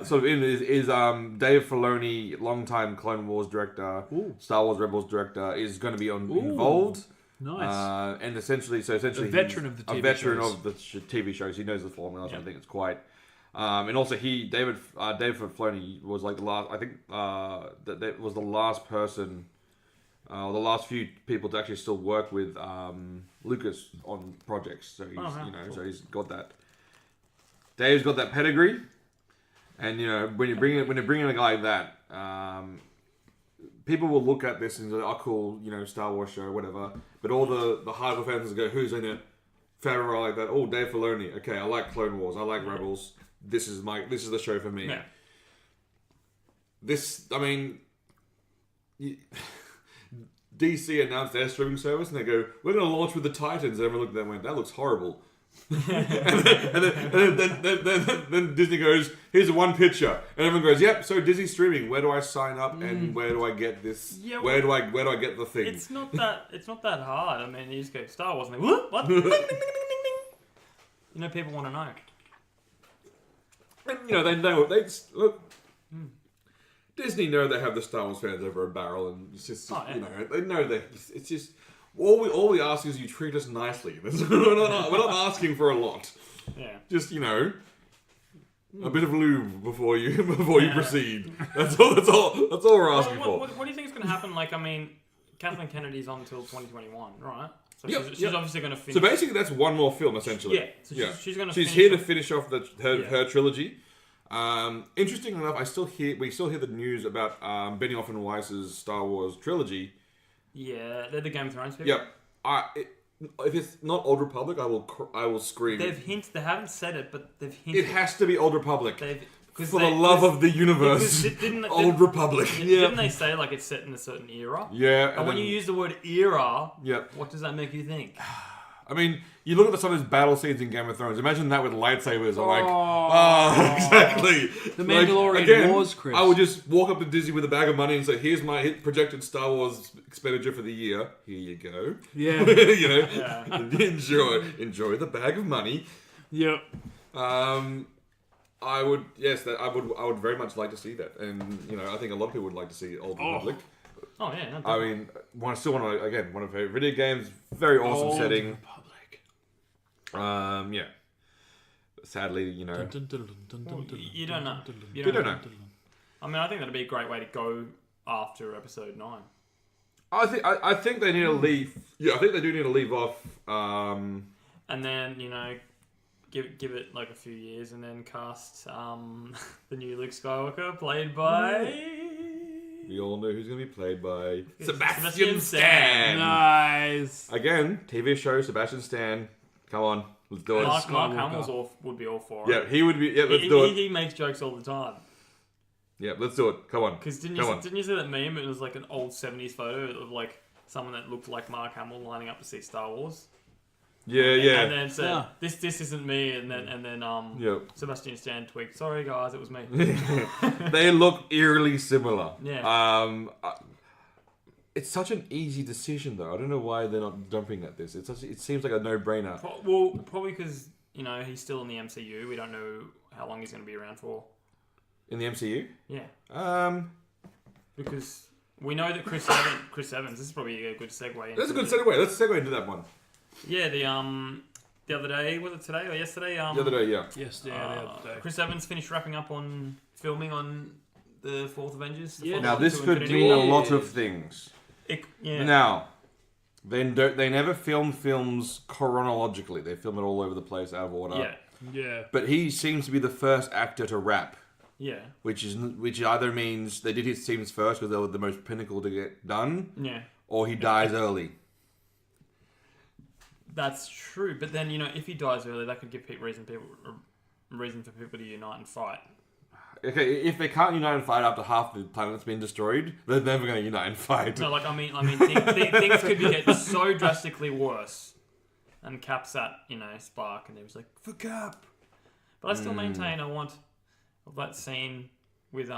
S2: sort of is Dave Filoni, longtime Clone Wars director, Star Wars Rebels director, is going to be involved.
S3: Nice.
S2: And essentially,
S3: a veteran of the
S2: TV shows. He knows the formula, so I think it's quite. And also, David Filoni was like the last. I think that was the last person, the last few people to actually still work with Lucas on projects. So he's so he's got that. Dave's got that pedigree, and when you bring in a guy like that, people will look at this and say, "Oh, cool, Star Wars show, whatever." But all the hardcore fans will go, "Who's in it?" Favreau like that. Oh, Dave Filoni. Okay, I like Clone Wars. I like Rebels. This is the show for me. Yeah. DC announced their streaming service and they go, "We're going to launch with the Titans." And everyone looked at that and went, "That looks horrible." then Disney goes, "Here's one picture," and everyone goes, "Yep." So Disney streaming. Where do I sign up and where do I get this? Yeah, where do I get the thing?
S1: It's not that hard. I mean, you just go Star Wars and they what? Ding, ding, ding, ding, ding. People want to know.
S2: And they know look. Disney know they have the Star Wars fans over a barrel, and it's just they know that it's just all we ask is you treat us nicely. we're not asking for a lot.
S1: Yeah,
S2: just a bit of lube before you proceed. That's all we're asking for.
S1: What do you think is going to happen? Like, I mean, Kathleen Kennedy's on until 2021, right? So she's obviously going to finish.
S2: So basically, that's one more film, essentially.
S1: Yeah. So she's going to.
S2: She's here to finish off her trilogy. Interesting enough, we still hear the news about Benioff and Weiss's Star Wars trilogy.
S1: Yeah, they're the Game of Thrones people.
S2: Yep. If it's not Old Republic, I will scream.
S1: They haven't said it, but they've hinted.
S2: It has to be Old Republic. For the love of the universe, Old Republic.
S1: Didn't they say like it's set in a certain era?
S2: Yeah.
S1: And when you use the word era,
S2: yep.
S1: What does that make you think?
S2: I mean, you look at some of those battle scenes in Game of Thrones. Imagine that with lightsabers. Exactly.
S3: The Mandalorian Wars, Chris.
S2: I would just walk up to Disney with a bag of money and say, "Here's my projected Star Wars expenditure for the year. Here you go."
S3: Yeah.
S2: Enjoy the bag of money.
S3: Yep.
S2: I would I would very much like to see that, and I think a lot of people would like to see Old Republic.
S1: Oh yeah. No,
S2: I mean, one of her video games, very awesome
S3: Old
S2: setting.
S3: Republic.
S2: Yeah. Sadly,
S1: you don't know.
S2: You don't know.
S1: I mean, I think that'd be a great way to go after episode 9.
S2: I think they need to leave. Yeah, I think they do need to leave off.
S1: And then give it like a few years, and then cast the new Luke Skywalker, played by.
S2: We all know who's going to be played by Sebastian Stan.
S3: Nice.
S2: Again, TV show Sebastian Stan. Come on, let's do it.
S1: Mark Hamill would be all for it.
S2: Yeah, he would be. Yeah, let's do it.
S1: He makes jokes all the time.
S2: Yeah, let's do it. Come on.
S1: Because didn't you see that meme? It was like an old 70s photo of like someone that looked like Mark Hamill lining up to see Star Wars.
S2: Yeah.
S1: And then said, "This isn't me," and then Sebastian Stan tweaked, "Sorry guys, it was me."
S2: They look eerily similar.
S1: Yeah.
S2: It's such an easy decision, though. I don't know why they're not jumping at this. It seems like a no-brainer.
S1: Well, probably because he's still in the MCU. We don't know how long he's going to be around for.
S2: In the MCU?
S1: Yeah. Because we know that Chris Evans. This is probably a good segue.
S2: That's a good segue. Let's segue into that one.
S1: Yeah, the other day, was it today or yesterday?
S2: The other day, yeah.
S3: Yes, the other day.
S1: Chris Evans finished wrapping up on filming on the fourth Avengers.
S3: Yeah.
S2: Now this
S1: to
S2: could
S1: Infinity
S2: mean a
S1: War.
S2: lot of things.
S1: Yeah.
S2: Now, they never film films chronologically. They film it all over the place, out of order.
S1: Yeah.
S3: Yeah.
S2: But he seems to be the first actor to wrap,
S1: Yeah.
S2: which either means they did his scenes first because they were the most pinnacle to get done,
S1: Yeah.
S2: or he dies early.
S1: That's true, but then if he dies early, that could give reason for people to unite and fight.
S2: Okay, if they can't unite and fight after half the planet's been destroyed, they're never going to unite and fight.
S1: No, things could get so drastically worse. And Cap's that spark, and he was like, "For Cap." But I still maintain I want that scene with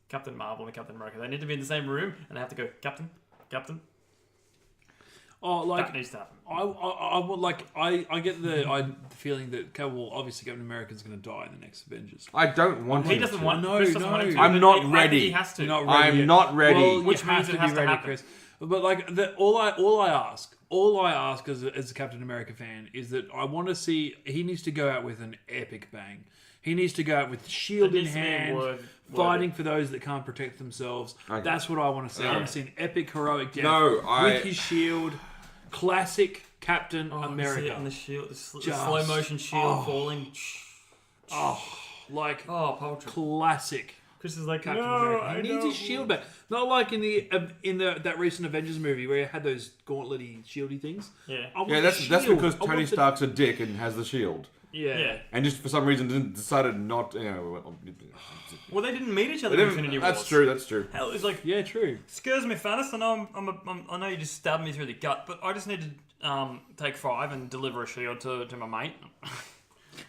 S1: Captain Marvel and Captain America. They need to be in the same room, and they have to go, Captain.
S3: Oh, like
S1: That needs to happen.
S3: I get the feeling that obviously Captain America's going to die in the next Avengers.
S2: I don't want
S1: He
S2: him
S1: doesn't
S2: to.
S1: want.
S3: No,
S1: Chris doesn't want him to,
S2: I'm
S1: but
S2: not
S1: I think
S2: ready.
S1: He has to.
S3: You're not ready
S2: I'm
S3: yet.
S2: not ready.
S3: Well,
S1: Which
S3: you have
S1: means
S3: to
S1: it has
S3: be
S1: to
S3: ready,
S1: happen.
S3: Chris. But all I ask as a Captain America fan is that I want to see he needs to go out with an epic bang. He needs to go out with shield in
S1: needs to be
S3: hand,
S1: worthy.
S3: fighting for those that can't protect themselves.
S2: Okay.
S3: That's what I want to see. I want to see an epic heroic death
S2: No,
S3: with his shield. Classic Captain America.
S1: And the shield, the slow
S3: Just-
S1: motion shield falling.
S3: Like
S1: Poultry.
S3: classic.
S1: Chris is like,
S3: Captain
S1: no,
S3: America.
S1: I
S3: He needs his shield back. Not like in that recent Avengers movie where he had those gauntlet-y, shieldy things.
S1: Yeah.
S3: I want
S2: Yeah,
S3: the
S2: that's
S3: shield.
S2: because
S3: I want
S2: Tony
S3: the-
S2: Stark's a dick and has the shield,
S3: Yeah.
S2: and just for some reason decided not.
S1: Well, they didn't meet each other in Infinity Wars.
S2: That's true. That's true.
S1: Hell, it's like,
S3: Yeah, true.
S1: excuse me, Thanos. I know I know you just stabbed me through the gut, but I just need to take 5 and deliver a shield to my mate.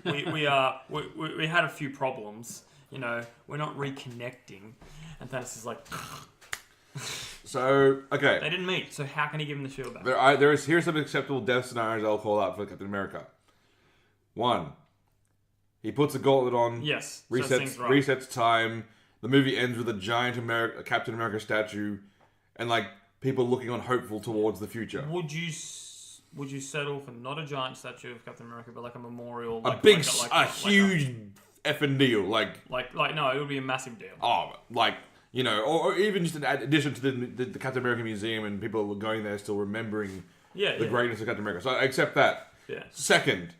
S1: we had a few problems. We're not reconnecting, and Thanos is like,
S2: So okay,
S1: they didn't meet. So how can he give him the shield back?
S2: here's some acceptable death scenarios I'll call out for Captain America. 1, he puts a gauntlet on.
S1: Yes. so
S2: Resets
S1: things right.
S2: resets time. The movie ends with a giant Captain America statue, and people looking on hopeful towards the future.
S1: Would you settle for not a giant statue of Captain America, but like a memorial,
S2: A huge effing deal,
S1: no, it would be a massive deal.
S2: or even just an addition to the Captain America Museum, and people were going there still remembering the greatness of Captain America. So I accept that.
S1: Yeah.
S2: Second,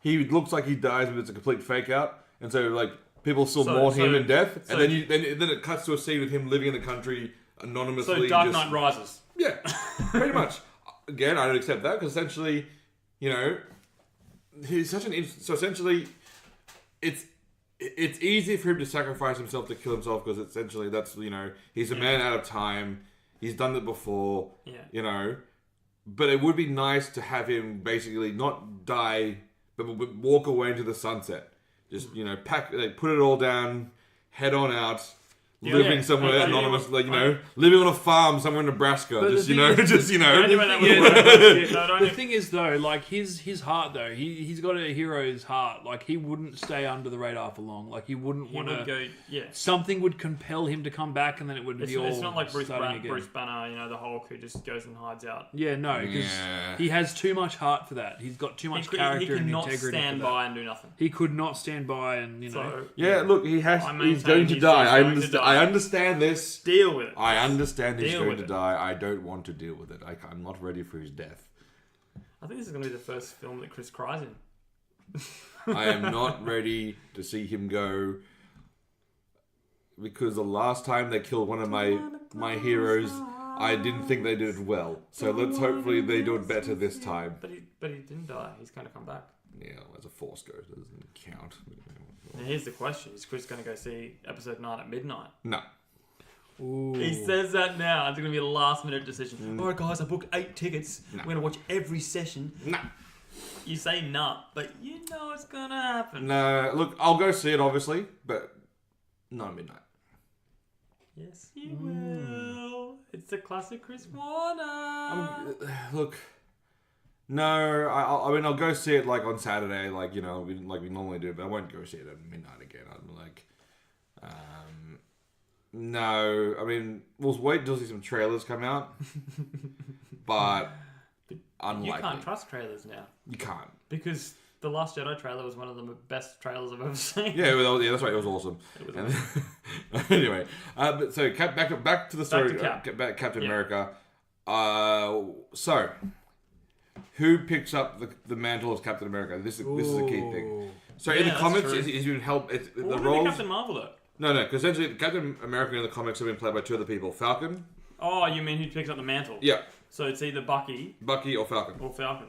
S2: he looks like he dies, but it's a complete fake out, and so people still mourn him in death, and then it cuts to a scene with him living in the country anonymously.
S1: So Dark Knight Rises.
S2: Yeah, pretty much. Again, I don't accept that because essentially, he's such an. So essentially, it's easy for him to sacrifice himself to kill himself because essentially that's he's a man out of time. He's done it before.
S1: Yeah.
S2: But it would be nice to have him basically not die, but walk away into the sunset. Just put it all down, head on out. Living somewhere anonymous, living on a farm somewhere in Nebraska.
S3: But
S2: Just,
S3: the thing
S1: The
S3: The thing is, though, his heart, though, he's got a hero's heart. He wouldn't stay under the radar for long. He wouldn't want to
S1: go. Yeah.
S3: Something would compel him to come back, and then it would be all.
S1: It's not like Bruce
S3: starting again.
S1: Banner, the Hulk who just goes and hides out.
S3: Yeah, no, because he has too much heart for that. He's got too much character and integrity.
S1: He could not stand by and do nothing.
S3: He could not stand by and
S1: So,
S2: Yeah, look, he's
S1: maintain
S2: going to
S1: he's
S2: die.
S1: going to die.
S2: I understand this.
S1: deal with it.
S2: I understand he's
S1: Deal
S2: going
S1: with
S2: to
S1: it.
S2: die. I don't want to deal with it. I'm not ready for his death.
S1: I think this is going to be the first film that Chris cries in.
S2: I am not ready to see him go because the last time they killed one of my heroes, I didn't think they did it well. So let's hopefully they do it better this time.
S1: But he didn't die. He's going to come back.
S2: Yeah, as a Force ghost, it doesn't count.
S1: Now here's the question: is Chris going to go see Episode 9 at midnight?
S2: No.
S3: Ooh.
S1: He says that now. It's going to be a last-minute decision. All right, guys, I booked 8 tickets.
S2: No.
S1: We're going to watch every session.
S2: No.
S1: You say nah, but you know it's going to happen.
S2: No, look, I'll go see it, obviously, but not at midnight.
S1: Yes, you will. It's a classic Chris Warner.
S2: Look, no, I mean, I'll go see it, on Saturday, like we normally do, but I won't go see it at midnight again. I'm No, I mean, we'll wait until see some trailers come out. But unlikely.
S1: You can't trust trailers now.
S2: You can't.
S1: Because the Last Jedi trailer was one of the best trailers I've ever seen.
S2: Yeah, that's right. It was awesome.
S1: It was awesome.
S2: Anyway, so back to the story. Captain
S1: Yeah.
S2: America. So, who picks up the mantle as Captain America? This is a key thing. So in the
S1: that's
S2: comics,
S1: true.
S2: he's been helped.
S1: Well,
S2: The
S1: what about
S2: roles.
S1: Captain Marvel though?
S2: No, because essentially Captain America in the comics have been played by two other people: Falcon.
S1: Oh, you mean who picks up the mantle?
S2: Yeah,
S1: So it's either Bucky
S2: Bucky or Falcon.
S1: or Falcon,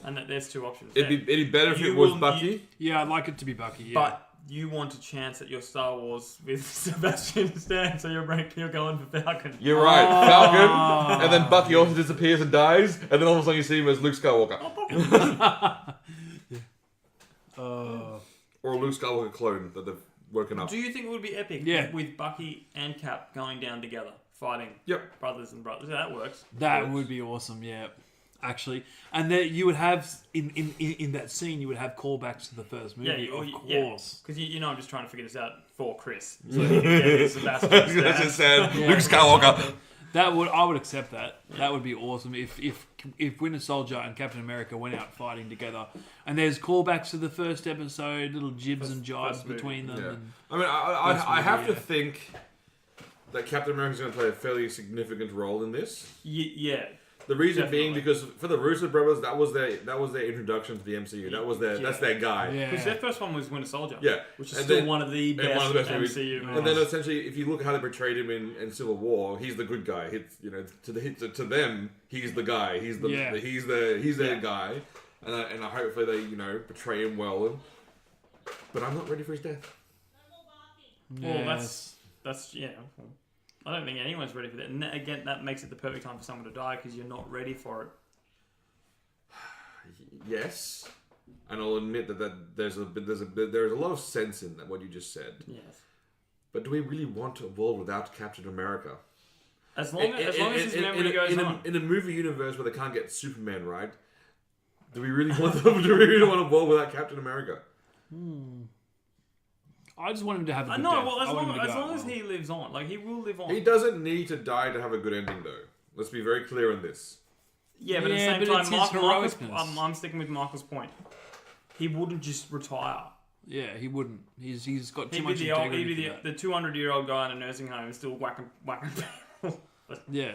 S1: and there's two options.
S2: It'd be better if
S1: You
S2: it was
S1: will-
S2: Bucky.
S3: Yeah, I'd like it to be Bucky. Yeah.
S1: But you want a chance at your Star Wars with Sebastian Stan, so you're going for Falcon.
S2: You're right, Falcon, and then Bucky also disappears and dies, and then all of a sudden you see him as Luke Skywalker. Or a Luke Skywalker clone that they've woken up.
S1: Do you think it would be epic
S3: Yeah.
S1: with Bucky and Cap going down together, fighting
S2: Yep.
S1: brothers and brothers? That works.
S3: That would be awesome, yeah. Actually, and then you would have in that scene, you would have callbacks to the first movie, of course.
S1: Because you know I'm just trying to figure this out for Chris, so he can get his Sebastian Stan.
S2: That's just sad. Luke Skywalker.
S3: I would accept that. That would be awesome if Winter Soldier and Captain America went out fighting together, and there's callbacks to the first episode, little jibs and jibes
S1: movie.
S3: between them.
S2: Yeah.
S3: And
S2: I mean, I have to
S3: yeah.
S2: think that Captain America's going to play a fairly significant role in this.
S1: Yeah.
S2: The reason
S1: Definitely.
S2: being because for the Russo brothers, that was their introduction to the MCU. That's their guy.
S3: yeah.
S1: Because their first one was Winter Soldier.
S2: Yeah.
S1: Which is
S2: And
S1: still
S2: then-
S1: one of the
S2: and
S1: best,
S2: one of the best movies.
S1: MCU movies.
S2: And then essentially, if you look at how they portrayed him in Civil War, he's the good guy. To them, he's the guy. He's their guy. And I hopefully they portray him well. But I'm not ready for his death.
S1: Well, that's yeah. I don't think anyone's ready for that. And again, that makes it the perfect time for someone to die because you're not ready for it.
S2: Yes, and I'll admit that there's a lot of sense in that what you just said.
S1: Yes.
S2: But do we really want a world without Captain America?
S1: As long as his memory goes on.
S2: In a movie universe where they can't get Superman right, do we really want a world without Captain America?
S3: I just want him to have a good
S1: No,
S3: death.
S1: well,
S3: I want him to
S1: as
S3: go
S1: long
S3: out
S1: as
S3: well.
S1: he lives on, like he will live on.
S2: He doesn't need to die to have a good ending, though. Let's be very clear on this.
S1: Yeah, but
S3: Yeah,
S1: at
S3: but
S1: the
S3: it's
S1: same
S3: his
S1: time, Michael's,
S3: heroicness.
S1: I'm sticking with Michael's point. He wouldn't just retire.
S3: Yeah, he wouldn't. He's got too
S1: He'd
S3: much
S1: be
S3: integrity
S1: the,
S3: for that.
S1: the 200-year-old guy in a nursing home still whacking people.
S3: Yeah.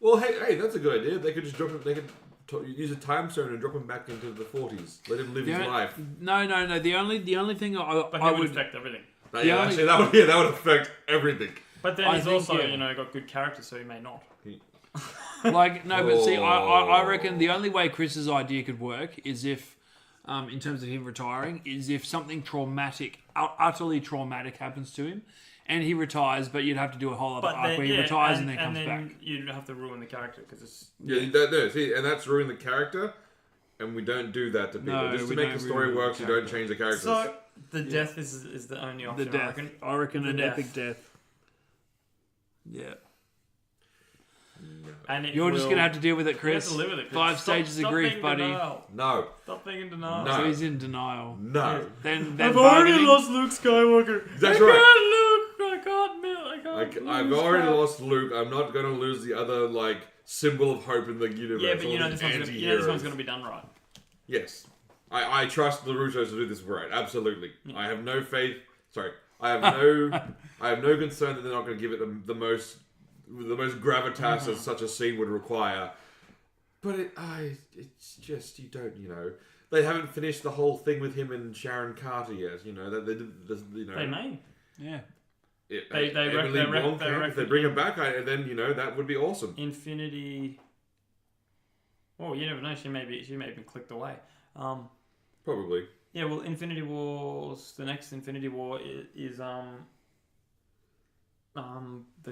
S2: Well, hey, that's a good idea. They could just drop him. They could use a time stone and drop him back into the 40s. Let him live his life.
S3: No. The only thing
S1: But
S3: I
S1: he would
S3: would
S1: affect everything.
S2: Actually, that would affect everything.
S1: But then
S3: I
S1: he's
S3: think,
S1: also,
S3: yeah.
S1: got good character, so he may not.
S3: like no, but see, I
S2: Oh.
S3: reckon the only way Chris's idea could work is if, in terms of him retiring, is if something traumatic, utterly traumatic happens to him, and he retires. But you'd have to do a whole other arc where he retires and then comes back.
S1: You'd have to ruin the character because it's.
S2: See, and that's ruin the character, and we don't do that to people.
S3: No,
S2: Just to
S3: we
S2: make
S3: don't
S2: the story
S3: ruin the
S2: work, you don't
S3: character.
S2: change the characters.
S1: So the death is the only
S3: The
S1: option.
S3: death, I reckon
S1: The
S3: an
S1: death.
S3: epic death. Yeah.
S1: And it
S3: You're just
S1: will-
S3: going to have to deal with it,
S1: You have
S3: Chris.
S1: to live with it, Chris.
S3: 5 stages of
S1: Stop
S3: grief,
S1: being
S3: buddy.
S1: denial.
S2: No.
S1: Stop being in denial.
S2: No.
S3: So he's in denial.
S2: No.
S3: Then
S1: I've already
S2: bargaining.
S1: lost Luke Skywalker.
S2: That's
S1: I
S2: right.
S1: can't, Luke. I can't.
S2: I've already lost Luke. I'm not going to lose the other, symbol of hope in the universe.
S1: Yeah, but
S2: all
S1: you know
S2: these
S1: this one's
S2: anti-heroes.
S1: going to be done right.
S2: Yes. I trust the Russos to do this right. Absolutely. I have no faith. Sorry. I have no concern that they're not going to give it the most gravitas as such a scene would require. But it's just, you don't, they haven't finished the whole thing with him and Sharon Carter yet.
S1: They may.
S3: Yeah.
S2: Emily Blunt, if they bring her back, then that would be awesome.
S1: Infinity. Oh, you never know. She may have been clicked away.
S2: Probably.
S1: Yeah. Well, Infinity Wars. The next Infinity War is they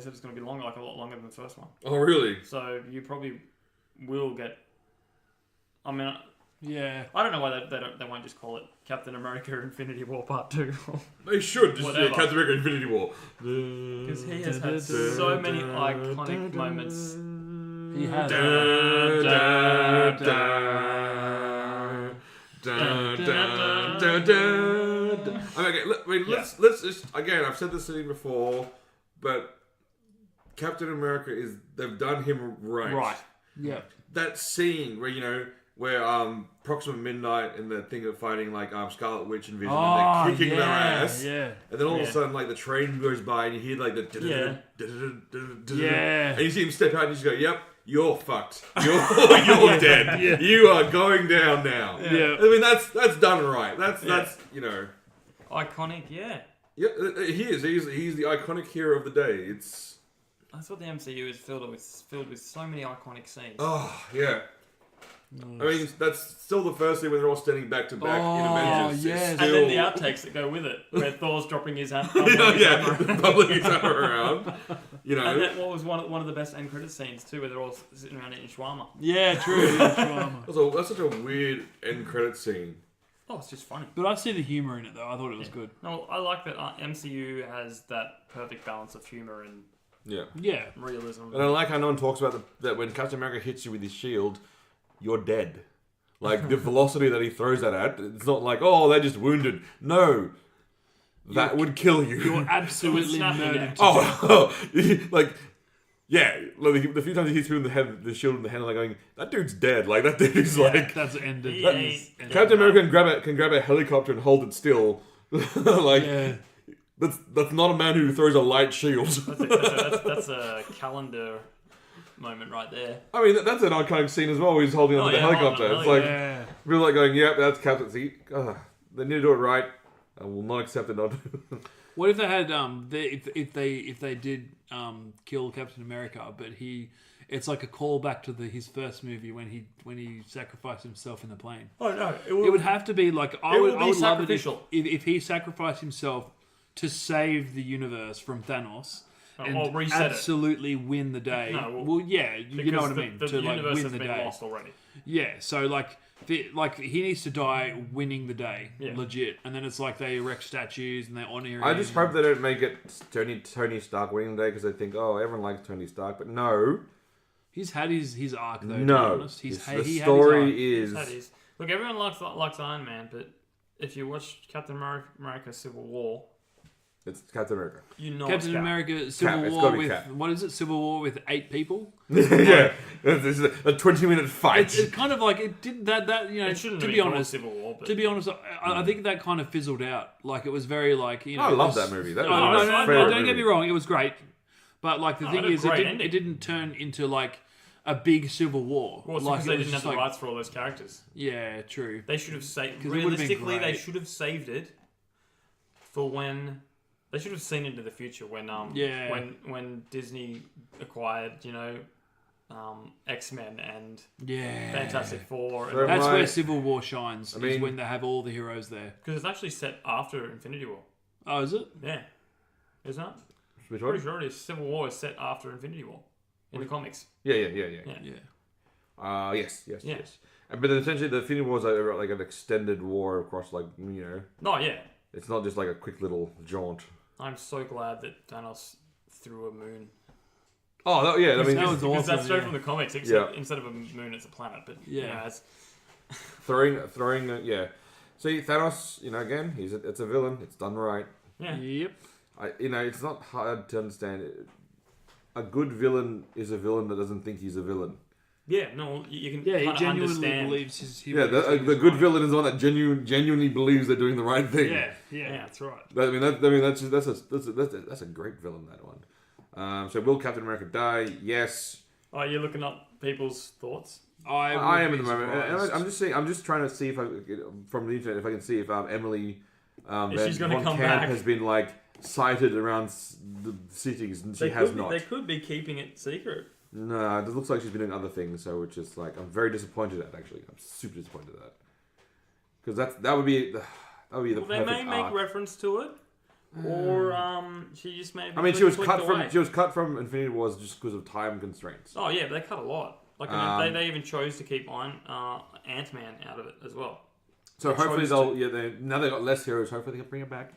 S1: said it's going to be longer, a lot longer than the first one.
S2: Oh, really?
S1: So you probably will get. I mean,
S3: Yeah.
S1: I don't know why they won't just call it Captain America Infinity War Part 2.
S2: They should just
S1: Whatever.
S2: Captain America Infinity War.
S1: Because he has had so many iconic moments.
S3: He has.
S2: Let's just again. I've said this thing before, but Captain America they've done him right.
S1: Right.
S3: Yeah.
S2: That scene where Proxima Midnight and the thing of fighting Scarlet Witch and Vision, and they're kicking their ass, and then all of a sudden the train goes by and you hear and you see him step out and you just go, "Yep, you're fucked. You're dead. You are going down now."
S3: Yeah.
S2: I mean that's done right. That's
S1: iconic. Yeah.
S2: Yeah, he is. He's the iconic hero of the day.
S1: That's what the MCU is filled with so many iconic scenes.
S2: Oh yeah. Nice. I mean, that's still the first thing when they're all standing back to back in Avengers.
S3: Yes.
S1: And then the outtakes that go with it, where Thor's dropping his hand,
S2: bubbling his hammer around.
S1: And that was one of the best end credit scenes too, where they're all sitting around eating shawarma.
S3: Yeah, true. Shawarma.
S2: That's such a weird end credit scene.
S1: Oh, it's just funny.
S3: But I see the humour in it though. I thought it was good.
S1: No, I like that MCU has that perfect balance of humour and realism.
S2: And I like how no one talks about that when Captain America hits you with his shield, you're dead. Like, the velocity that he throws that at, it's not like, oh, they're just wounded. No. That would kill you.
S3: You're absolutely murdered.
S2: The few times he hits me in the head, the shield in the head, I'm like going, that dude's dead. Like, that dude is
S3: That's ended.
S2: Captain America can grab a helicopter and hold it still. That's not a man who throws a light shield.
S1: That's a calendar moment right there.
S2: I mean, that's an iconic scene as well. Where he's holding onto the helicopter. It's like really like going, "Yep, that's Captain." See, they need to do it right. I will not accept it. Not.
S3: What if they had if they did kill Captain America, but it's like a callback to his first movie when he sacrificed himself in the plane.
S1: Oh no,
S3: it would have to be like I would love it if he sacrificed himself to save the universe from Thanos. And absolutely win the day. No, you know what I mean.
S1: The universe has been lost already.
S3: Yeah, so he needs to die winning the day, legit. And then it's like they erect statues and they honor him.
S2: I just hope they don't make it Tony Stark winning the day because they think, oh, everyone likes Tony Stark, but no.
S3: He's had his arc though.
S2: No,
S3: to be honest.
S2: the story is.
S1: Look, everyone likes Iron Man, but if you watch Captain America: Civil War.
S2: It's Captain America.
S3: Captain America Civil War with what is it? Civil War with 8 people.
S2: Yeah, this is a 20-minute fight.
S3: It's kind of like it did that.
S1: It shouldn't to be honest. Civil War, but...
S3: To be honest, I think that kind of fizzled out. Like it was very
S2: I love that movie.
S3: Don't get me wrong. It was great, but the thing is, it didn't turn into like a big civil war.
S1: Well, because they didn't have the rights for all those characters.
S3: Yeah, true.
S1: They should have saved. Realistically, they should have saved it for when. They should have seen into the future when Disney acquired, X-Men and Fantastic Four.
S3: And that's where Civil War shines. Is when they have all the heroes there.
S1: Because it's actually set after Infinity War.
S3: Oh, is it?
S1: Yeah. Isn't it?
S2: Which one?
S1: Pretty sure it is. Civil War is set after Infinity War in the comics.
S2: Yeah. Yes. But essentially, the Infinity War is like an extended war across,
S1: Oh yeah.
S2: It's not just like a quick little jaunt.
S1: I'm so glad that Thanos threw a moon.
S2: Oh, yeah. I mean,
S3: that was awesome.
S1: That's straight from the comics. Except instead of a moon, it's a planet. But it's
S2: throwing. See, Thanos. Again, it's a villain. It's done right.
S1: Yeah.
S3: Yep.
S2: It's not hard to understand. A good villain is a villain that doesn't think he's a villain.
S1: Yeah, no, you can.
S3: Yeah, he genuinely
S1: understand.
S3: believes his.
S2: The good villain is the one that genuinely believes they're doing the right thing.
S3: Yeah, that's right.
S2: That's a great villain, that one. So will Captain America die? Yes.
S1: Oh, you're looking up people's thoughts.
S2: I am at the moment. And I'm just trying to see if from the internet if I can see if Emily
S1: she's going to come
S2: Camp
S1: back
S2: has been sighted around the cities, and she has not.
S1: They could be keeping it secret.
S2: No, it looks like she's been doing other things, so which is I'm very disappointed at. Actually, I'm super disappointed at that because that would be the perfect
S1: they may make
S2: arc.
S1: reference to it, or she just may.
S2: I mean, she was cut from Infinity Wars just because of time constraints.
S1: Oh yeah, but they cut a lot. They even chose to keep Ant-Man out of it as well.
S2: So hopefully now they've got less heroes. Hopefully they can bring it back.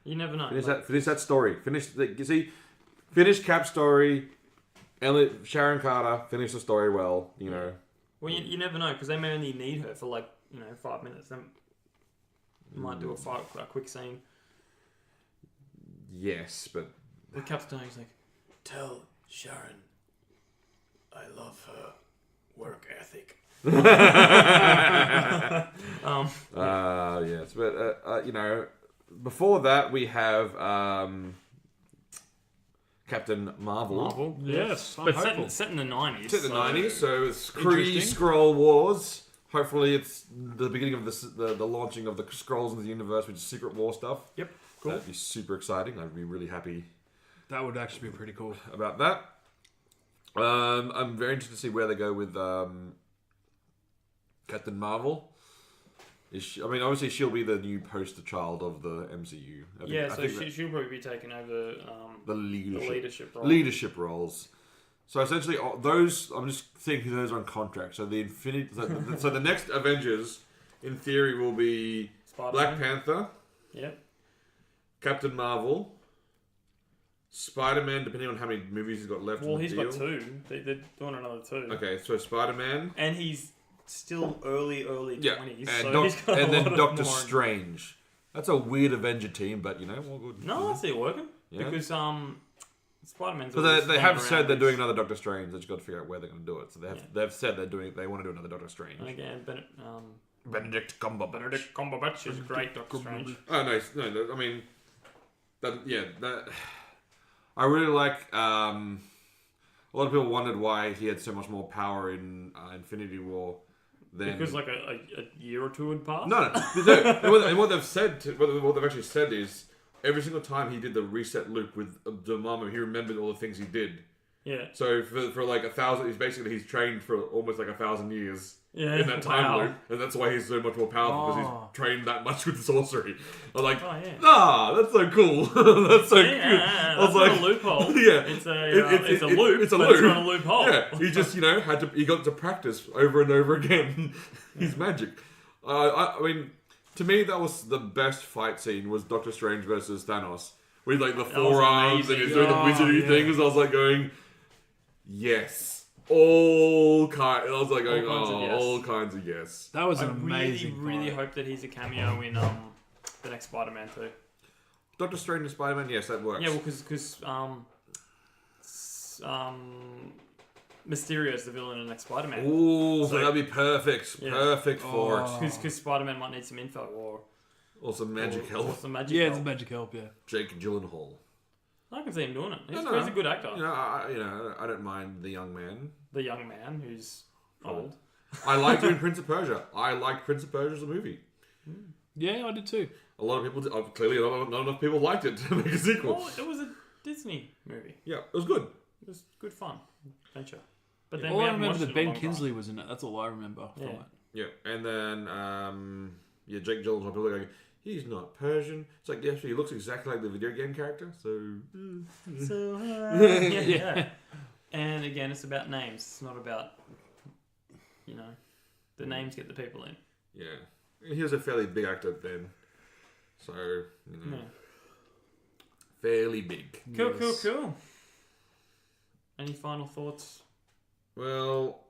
S1: You never know.
S2: Finish that story. Finish Cap's story. Sharon Carter, finish the story well,
S1: Well, you never know, because they may only need her for 5 minutes. Might do a quick scene.
S2: Yes, but
S1: With Captain He's like, tell Sharon I love her work ethic.
S2: yes, but before that we have Captain Marvel.
S3: Yes, I'm
S1: But
S3: hopeful.
S1: set in the 90s.
S2: It's in the
S1: so-
S2: 90s, so it's Kree
S3: Interesting.
S2: Skrull Wars. Hopefully, it's the beginning of the launching of the Skrulls into the universe, which is Secret War stuff.
S1: Yep, cool.
S2: That'd be super exciting. I'd be really happy
S3: That would actually be pretty cool.
S2: about that. I'm very interested to see where they go with Captain Marvel. Obviously she'll be the new poster child of the MCU. I think
S1: she'll probably be taking over
S2: the
S1: the
S2: leadership
S1: leadership role.
S2: roles. So essentially, those I'm just thinking those are on contract. So the so the next Avengers, in theory, will be
S1: Spider-Man.
S2: Black Panther,
S1: Yep.
S2: Captain Marvel, Spider-Man. Depending on how many movies he's got left.
S1: Well,
S2: in the
S1: he's
S2: deal.
S1: got 2. They're doing another 2.
S2: Okay, so Spider-Man.
S1: And he's still early 20s.
S2: and,
S1: So he's got a
S2: then
S1: lot of
S2: Doctor
S1: more-
S2: Strange. That's a weird Avenger team, but all good.
S1: No, I see it working.
S2: Yeah.
S1: Because Spider-Man's.
S2: But
S1: always
S2: they have
S1: running
S2: said
S1: around
S2: they're
S1: with-
S2: doing another Doctor Strange. They just got to figure out where they're going to do it. So
S1: Yeah.
S2: they've said they want to do another Doctor Strange.
S1: And again,
S2: Benedict Cumberbatch.
S1: Benedict Cumberbatch is great Doctor Strange.
S2: Oh no! I mean, that I really like. A lot of people wondered why he had so much more power in Infinity War than
S1: Because like a year or two had passed.
S2: no. And what they've said, what they've actually said is every single time he did the reset loop with Dormammu, he remembered all the things he did.
S1: Yeah.
S2: So for like 1,000, he's trained for almost like 1,000 years.
S1: Yeah.
S2: In that time
S1: Wow.
S2: loop, and that's why he's so much more powerful because
S3: Oh.
S2: he's trained that much with sorcery. I'm like,
S1: Oh yeah.
S2: that's so cool. That's so
S1: Yeah,
S2: good.
S1: that's
S2: I was
S1: not
S2: like,
S1: a loophole.
S2: yeah,
S1: It's a loop.
S2: It's a
S1: but
S2: loop.
S1: It's not a loophole.
S2: Yeah, he just he got to practice over and over again. His magic. I mean, to me, that was the best fight scene was Doctor Strange versus Thanos with like the
S1: was
S2: forearms and
S1: amazing.
S2: he's doing the wizardry
S3: yeah.
S2: things. I was like going, yes. All kinds. I was like going,
S1: All kinds of yes.
S2: all kinds of yes.
S3: That was
S1: I
S3: an amazing
S1: really
S3: fight.
S1: hope that he's a cameo in the next Spider-Man too.
S2: Doctor Strange and Spider-Man, yes, that works.
S1: Yeah, well, because Mysterio's the villain in the next Spider-Man.
S2: Ooh, so
S1: So-
S2: that'd be perfect.
S1: Yeah.
S2: Perfect for
S3: Oh.
S2: it.
S1: Because Spider-Man might need some info or
S2: Also magic
S1: or
S2: help.
S1: some magic.
S3: Yeah,
S1: help.
S3: it's magic help, yeah.
S2: Jake Gyllenhaal.
S1: I can see him doing it. He's,
S2: No.
S1: he's a good actor.
S2: I don't mind the young man.
S1: The young man who's old.
S2: I liked him in Prince of Persia. I liked Prince of Persia as a movie.
S3: Yeah, I did too.
S2: A lot of people, clearly not enough people liked it to make a sequel.
S1: Well, it was a Disney movie.
S2: Yeah, it was good.
S1: It was good fun adventure. But then
S3: All
S1: we
S3: I
S1: haven't
S3: remember
S1: watched
S3: that
S1: it in a
S3: Ben
S1: long time.
S3: Kingsley was in it. That's all I remember from
S1: Yeah.
S3: it.
S2: Yeah, and then Jake Gyllenhaal. People are going, he's not Persian. It's like, yeah, he looks exactly like the video game character. So
S1: So, yeah. And again, it's about names. It's not about, the names get the people in.
S2: yeah, he was a fairly big actor then. So
S1: Yeah.
S2: fairly big.
S1: Cool. Any final thoughts?
S2: Well,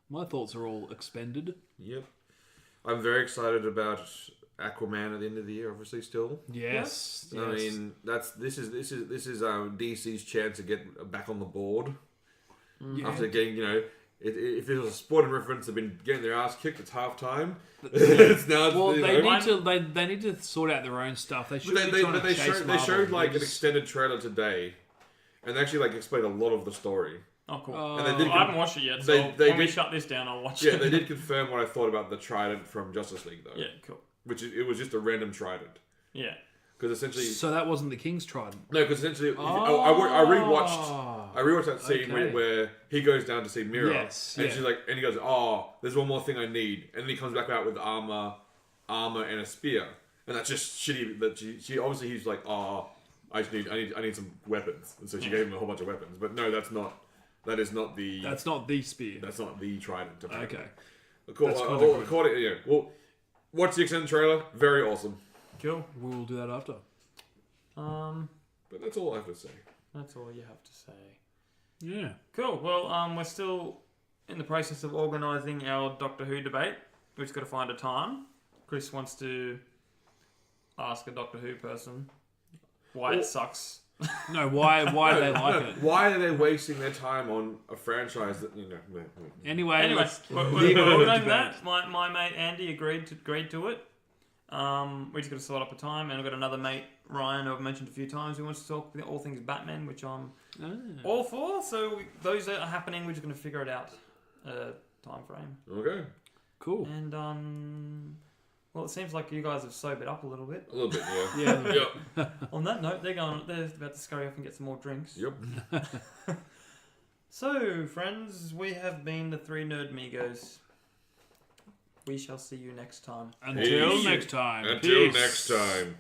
S3: My thoughts are all expended.
S2: yep. I'm very excited about Aquaman at the end of the year. Obviously, still.
S3: Yes.
S2: I mean, this is DC's chance to get back on the board
S3: Yeah.
S2: after getting if it was a sporting reference, they've been getting their ass kicked. It's half time. It's now.
S3: Well,
S2: you
S3: they
S2: know,
S3: need to. They need to sort out their own stuff. They should.
S2: but they showed like an
S3: extended.
S2: extended trailer today, and they actually explained a lot of the story.
S1: Oh, cool.
S2: And they did
S1: I haven't watched it yet, so
S2: they
S1: when we
S2: did-
S1: shut this down, I'll watch
S2: Yeah,
S1: it.
S2: they did confirm what I thought about the trident from Justice League, though.
S1: Yeah, cool.
S2: It was just a random trident.
S1: Yeah.
S2: Because essentially,
S3: So that wasn't the King's Trident.
S2: no, because essentially,
S3: Oh.
S2: I rewatched that scene
S3: Okay.
S2: where he goes down to see Mira,
S3: Yes,
S2: and
S3: yeah.
S2: she's like, and he goes, "Oh, there's one more thing I need," and then he comes back out with armor, and a spear, and that's just shitty. That she obviously he's like, "Oh, I need some weapons," and so she gave him a whole bunch of weapons. But no, that is not the
S3: That's not the spear.
S2: that's not the trident. Apparently.
S3: Okay.
S2: According,
S3: That's kinda good.
S2: according, yeah. Well, watch the extended trailer. Very awesome.
S1: Cool.
S3: We'll do that after.
S2: But that's all I have to say.
S1: That's all you have to say.
S3: Yeah.
S1: Cool. Well, we're still in the process of organising our Doctor Who debate. We've just got to find a time. Chris wants to ask a Doctor Who person why it sucks.
S3: No, why they like it?
S2: Why are they wasting their time on a franchise that
S3: Anyway, let's
S1: we're
S3: leave it
S1: going
S3: to
S1: that. My mate Andy agreed to it. We just got to sort up a time, and I've got another mate Ryan who I've mentioned a few times who wants to talk all things Batman, which I'm all for. So those are happening. We're just going to figure it out. Time frame.
S2: Okay.
S3: Cool.
S1: And well, it seems like you guys have sobered up a little bit.
S2: A little bit, yeah.
S3: Yeah.
S1: On that note, they're about to scurry off and get some more drinks.
S2: Yep.
S1: So, friends, we have been the Three Nerd Migos. We shall see you next time.
S3: Until
S2: Peace.
S3: next time.
S2: Until
S3: Peace.
S2: next time.